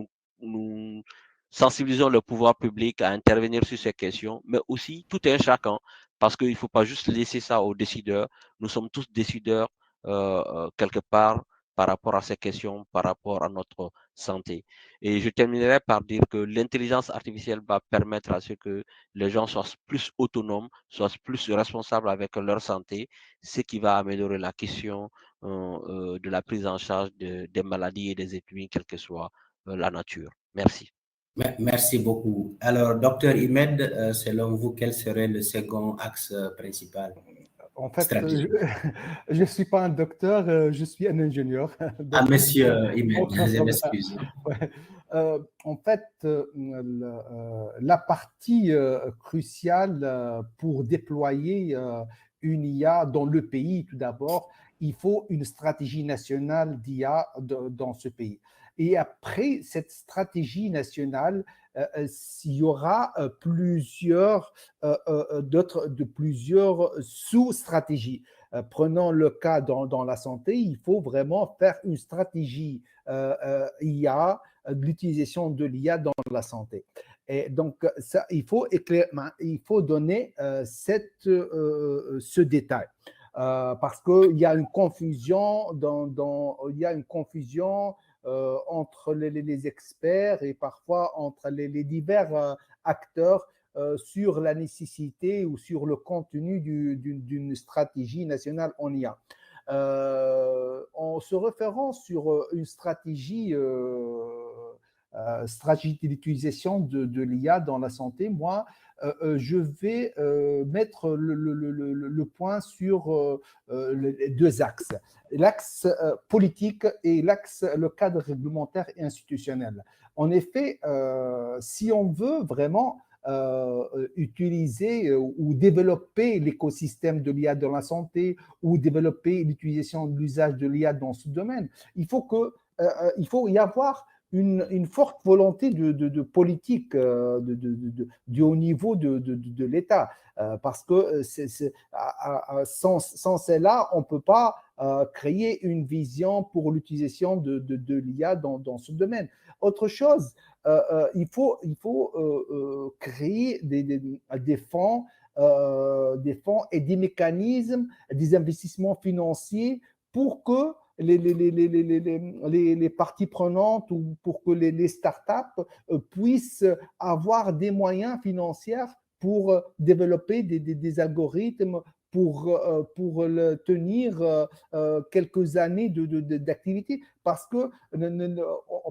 B: nous sensibilisons le pouvoir public à intervenir sur ces questions, mais aussi tout un chacun, parce qu'il ne faut pas juste laisser ça aux décideurs. Nous sommes tous décideurs quelque part par rapport à ces questions, par rapport à notre santé. Et je terminerai par dire que l'intelligence artificielle va permettre à ce que les gens soient plus autonomes, soient plus responsables avec leur santé, ce qui va améliorer la question de la prise en charge des maladies et des épidémies, quelle que soit la nature. Merci.
A: Merci beaucoup. Alors, docteur Imed, selon vous, quel serait le second axe principal?
E: En fait, je ne suis pas un docteur, je suis un ingénieur.
A: Donc, monsieur Imed, je m'excuse.
E: Ouais. En fait, la partie cruciale pour déployer une IA dans le pays, tout d'abord, il faut une stratégie nationale d'IA dans ce pays. Et après cette stratégie nationale, il y aura plusieurs sous-stratégies. Prenons le cas dans la santé, il faut vraiment faire une stratégie IA, de l'utilisation de l'IA dans la santé. Et donc, ça, il faut donner ce détail. Parce qu'il y a une confusion entre les experts et parfois entre les divers acteurs sur la nécessité ou sur le contenu d'une stratégie nationale en IA. En se référant sur une stratégie d'utilisation de l'IA dans la santé, moi, je vais mettre le point sur les deux axes. L'axe politique et le cadre réglementaire et institutionnel. En effet, si on veut vraiment utiliser ou développer l'écosystème de l'IA dans la santé ou développer l'utilisation de l'usage de l'IA dans ce domaine, il faut y avoir une forte volonté de politique du haut niveau de l'État, parce que sans cela, on ne peut pas créer une vision pour l'utilisation de l'IA dans ce domaine. Autre chose, il faut créer des fonds et des mécanismes, des investissements financiers pour que les parties prenantes ou pour que les startups puissent avoir des moyens financiers pour développer des algorithmes pour tenir quelques années d'activité. Parce que,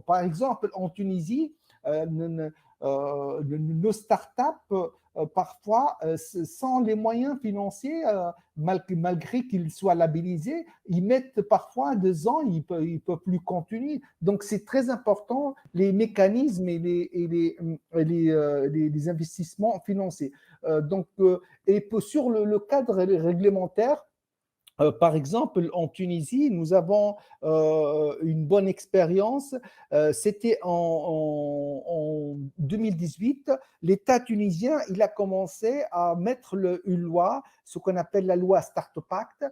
E: par exemple, en Tunisie, nos startups, parfois, sans les moyens financiers, malgré qu'ils soient labellisés, ils mettent parfois 2 ans, ils ne peuvent plus continuer. Donc, c'est très important, les mécanismes et les investissements financiers. Et sur le cadre réglementaire, par exemple, en Tunisie, nous avons une bonne expérience. C'était en 2018. L'État tunisien, il a commencé à mettre une loi, ce qu'on appelle la loi Startup Act,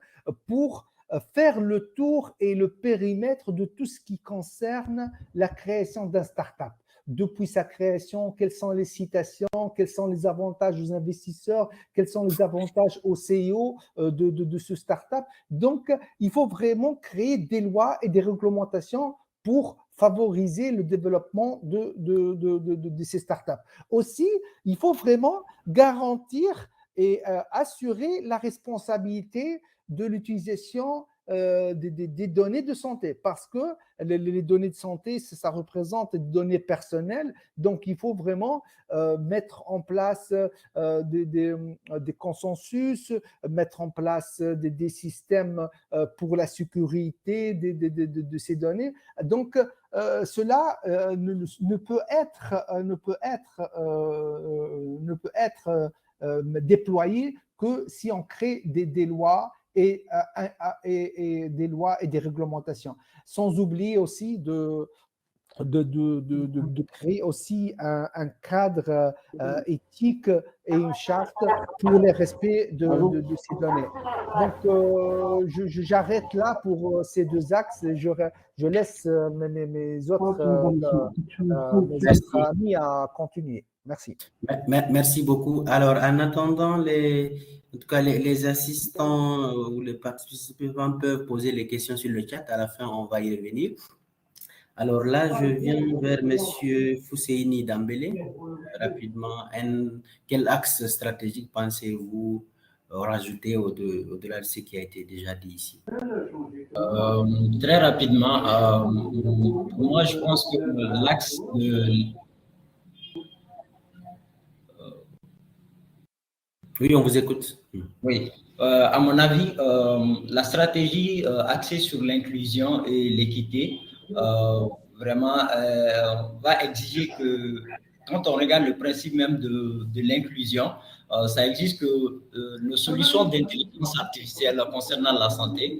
E: pour faire le tour et le périmètre de tout ce qui concerne la création d'un startup. Depuis sa création, quelles sont les citations, quels sont les avantages aux investisseurs, quels sont les avantages aux CEO de ce startup. Donc, il faut vraiment créer des lois et des réglementations pour favoriser le développement de ces startups. Aussi, il faut vraiment garantir et assurer la responsabilité de l'utilisation des données de santé, parce que les données de santé, ça représente des données personnelles, donc il faut vraiment mettre en place des consensus, mettre en place des systèmes pour la sécurité de ces données. Donc, cela ne peut être déployé que si on crée des lois et des lois et des réglementations. Sans oublier aussi de créer aussi un cadre éthique et une charte pour le respect de ces données. Donc, j'arrête là pour ces 2 axes et je laisse mes autres amis à continuer. Merci.
A: Merci beaucoup. Alors, en attendant, en tout cas, les assistants ou les participants peuvent poser les questions sur le chat. À la fin, on va y revenir. Alors là, je viens vers M. Fousseini Dambélé. Rapidement, quel axe stratégique pensez-vous rajouter au-delà de ce qui a été déjà dit ici?
F: Très rapidement, moi, je pense que l'axe de...
A: Oui, on vous écoute.
F: Oui, à mon avis, la stratégie axée sur l'inclusion et l'équité vraiment va exiger que, quand on regarde le principe même de l'inclusion, ça exige que nos solutions d'intelligence artificielle concernant la santé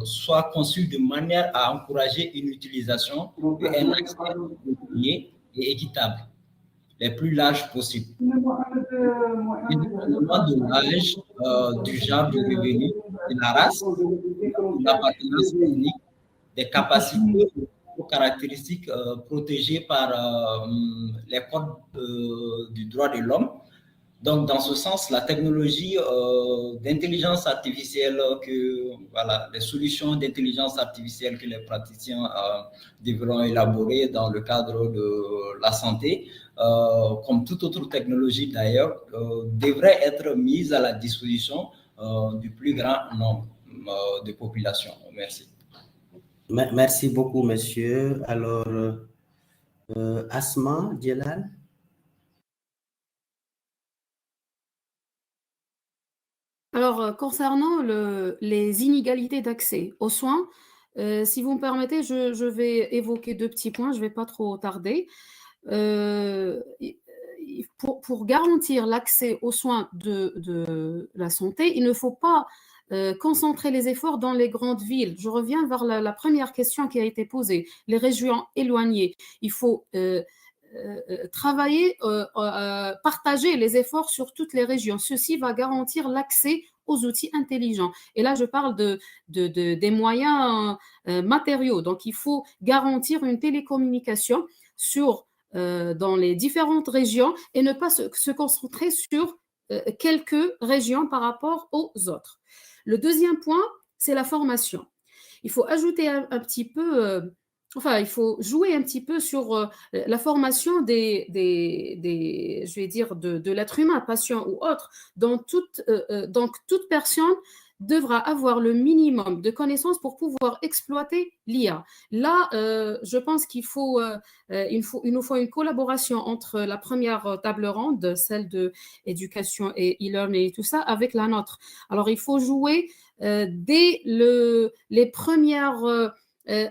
F: soient conçues de manière à encourager une utilisation et un accès et équitable, les plus larges possibles. Indépendamment de l'âge, du genre, du revenu, de la race, de l'appartenance ethnique, des capacités ou caractéristiques protégées par les codes du droit de l'homme. Donc, dans ce sens, la technologie d'intelligence artificielle, les solutions d'intelligence artificielle que les praticiens devront élaborer dans le cadre de la santé, comme toute autre technologie d'ailleurs, devraient être mises à la disposition du plus grand nombre de populations. Merci.
A: Merci beaucoup, monsieur. Alors, Asma Djelal.
D: Alors, concernant les inégalités d'accès aux soins, si vous me permettez, je vais évoquer 2 petits points, je ne vais pas trop tarder. Pour garantir l'accès aux soins de la santé, il ne faut pas concentrer les efforts dans les grandes villes. Je reviens vers la première question qui a été posée, les régions éloignées. Il faut travailler, partager les efforts sur toutes les régions. Ceci va garantir l'accès aux outils intelligents. Et là, je parle des moyens matériaux. Donc, il faut garantir une télécommunication dans les différentes régions et ne pas se concentrer sur quelques régions par rapport aux autres. Le deuxième point, c'est la formation. Il faut ajouter un petit peu... il faut jouer un petit peu sur la formation je vais dire, de l'être humain, patient ou autre. Donc, toute personne devra avoir le minimum de connaissances pour pouvoir exploiter l'IA. Là, je pense qu'il il nous faut une collaboration entre la première table ronde, celle de éducation et e-learning et tout ça, avec la nôtre. Alors, il faut jouer dès les premières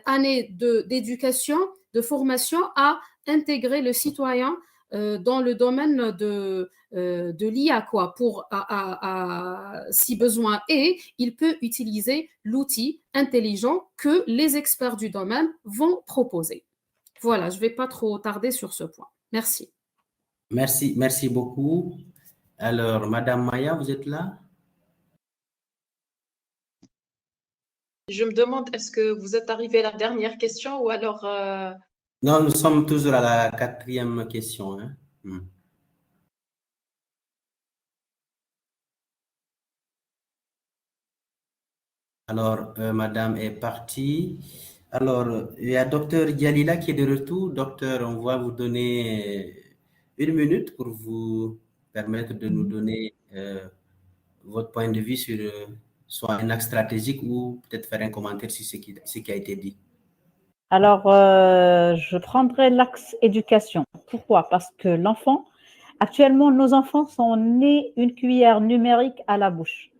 D: années d'éducation, de formation, à intégrer le citoyen dans le domaine de l'IA, quoi, pour, si besoin est, il peut utiliser l'outil intelligent que les experts du domaine vont proposer. Voilà, je ne vais pas trop tarder sur ce point. Merci.
A: Merci beaucoup. Alors, Madame Maya, vous êtes là?
G: Je me demande, est-ce que vous êtes arrivé à la dernière question ou alors…
A: Non, nous sommes toujours à la 4e question. Hein? Alors, Madame est partie. Alors, il y a Docteur Yalila qui est de retour. Docteur, on va vous donner 1 minute pour vous permettre de nous donner votre point de vue sur soit un axe stratégique ou peut-être faire un commentaire sur ce qui a été dit.
C: Alors, je prendrai l'axe éducation. Pourquoi? Parce que l'enfant, actuellement, nos enfants sont nés une cuillère numérique à la bouche.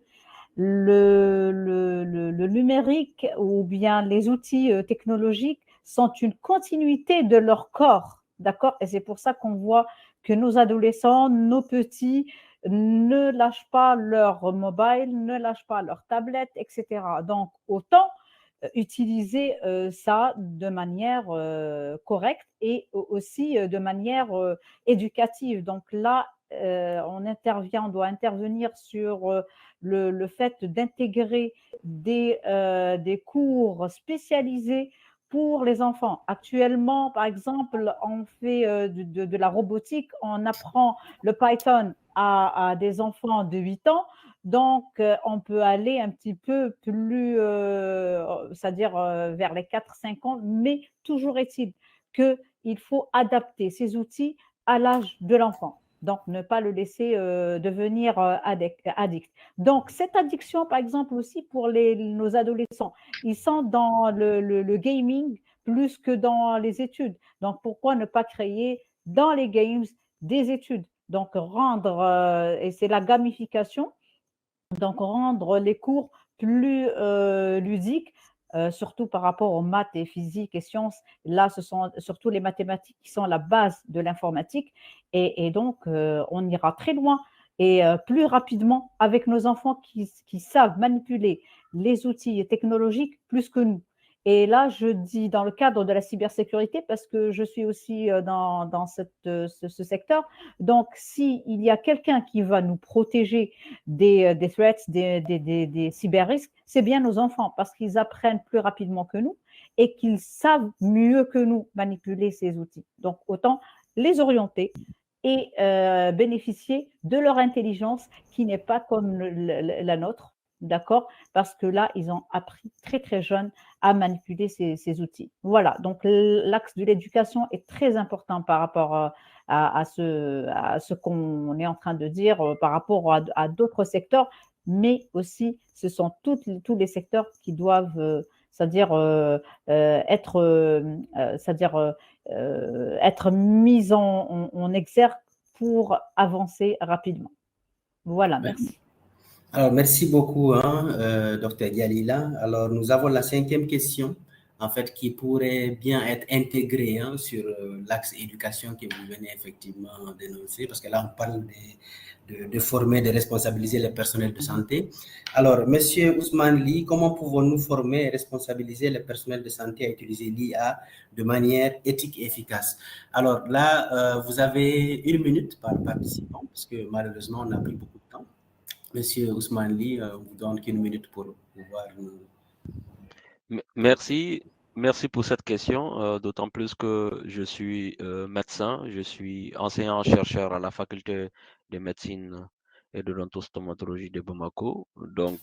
C: Le numérique ou bien les outils technologiques sont une continuité de leur corps, d'accord? Et c'est pour ça qu'on voit que nos adolescents, nos petits ne lâchent pas leur mobile, ne lâchent pas leur tablette, etc. Donc, autant utiliser ça de manière correcte et aussi de manière éducative. Donc là, on doit intervenir sur le fait d'intégrer des cours spécialisés pour les enfants. Actuellement, par exemple, on fait de la robotique, on apprend le Python à des enfants de 8 ans. Donc, on peut aller un petit peu plus, c'est-à-dire vers les 4-5 ans, mais toujours est-il qu'il faut adapter ces outils à l'âge de l'enfant. Donc, ne pas le laisser devenir addict. Donc, cette addiction, par exemple, aussi pour nos adolescents, ils sont dans le gaming plus que dans les études. Donc, pourquoi ne pas créer dans les games des études? Donc, et c'est la gamification, donc rendre les cours plus ludiques, surtout par rapport aux maths et physique et sciences. Là, ce sont surtout les mathématiques qui sont la base de l'informatique. Et donc, on ira très loin et plus rapidement avec nos enfants qui savent manipuler les outils technologiques plus que nous. Et là, je dis dans le cadre de la cybersécurité, parce que je suis aussi dans ce secteur. Donc, s'il y a quelqu'un qui va nous protéger des threats, des cyber-risques, c'est bien nos enfants, parce qu'ils apprennent plus rapidement que nous et qu'ils savent mieux que nous manipuler ces outils. Donc, autant les orienter et bénéficier de leur intelligence qui n'est pas comme la nôtre, d'accord? Parce que là, ils ont appris très, très jeunes à manipuler ces outils. Voilà, donc l'axe de l'éducation est très important par rapport à ce qu'on est en train de dire par rapport à d'autres secteurs, mais aussi ce sont tous les secteurs qui doivent, c'est-à-dire être mis en exergue pour avancer rapidement. Voilà, merci.
A: Alors, merci beaucoup, Dr. Yalila. Alors, nous avons la 5e question, en fait, qui pourrait bien être intégrée sur l'axe éducation que vous venez effectivement d'énoncer, parce que là, on parle de former, de responsabiliser les personnels de santé. Alors, Monsieur Ousmane Ly, comment pouvons-nous former et responsabiliser les personnels de santé à utiliser l'IA de manière éthique et efficace? Alors là, vous avez 1 minute par participant, parce que malheureusement, on a pris beaucoup de temps. Monsieur Ousmane Ly, on vous donne qu'1 minute pour pouvoir nous…
B: Merci pour cette question, d'autant plus que je suis médecin, je suis enseignant-chercheur à la faculté de médecine et de l'odontostomatologie de Bamako. Donc,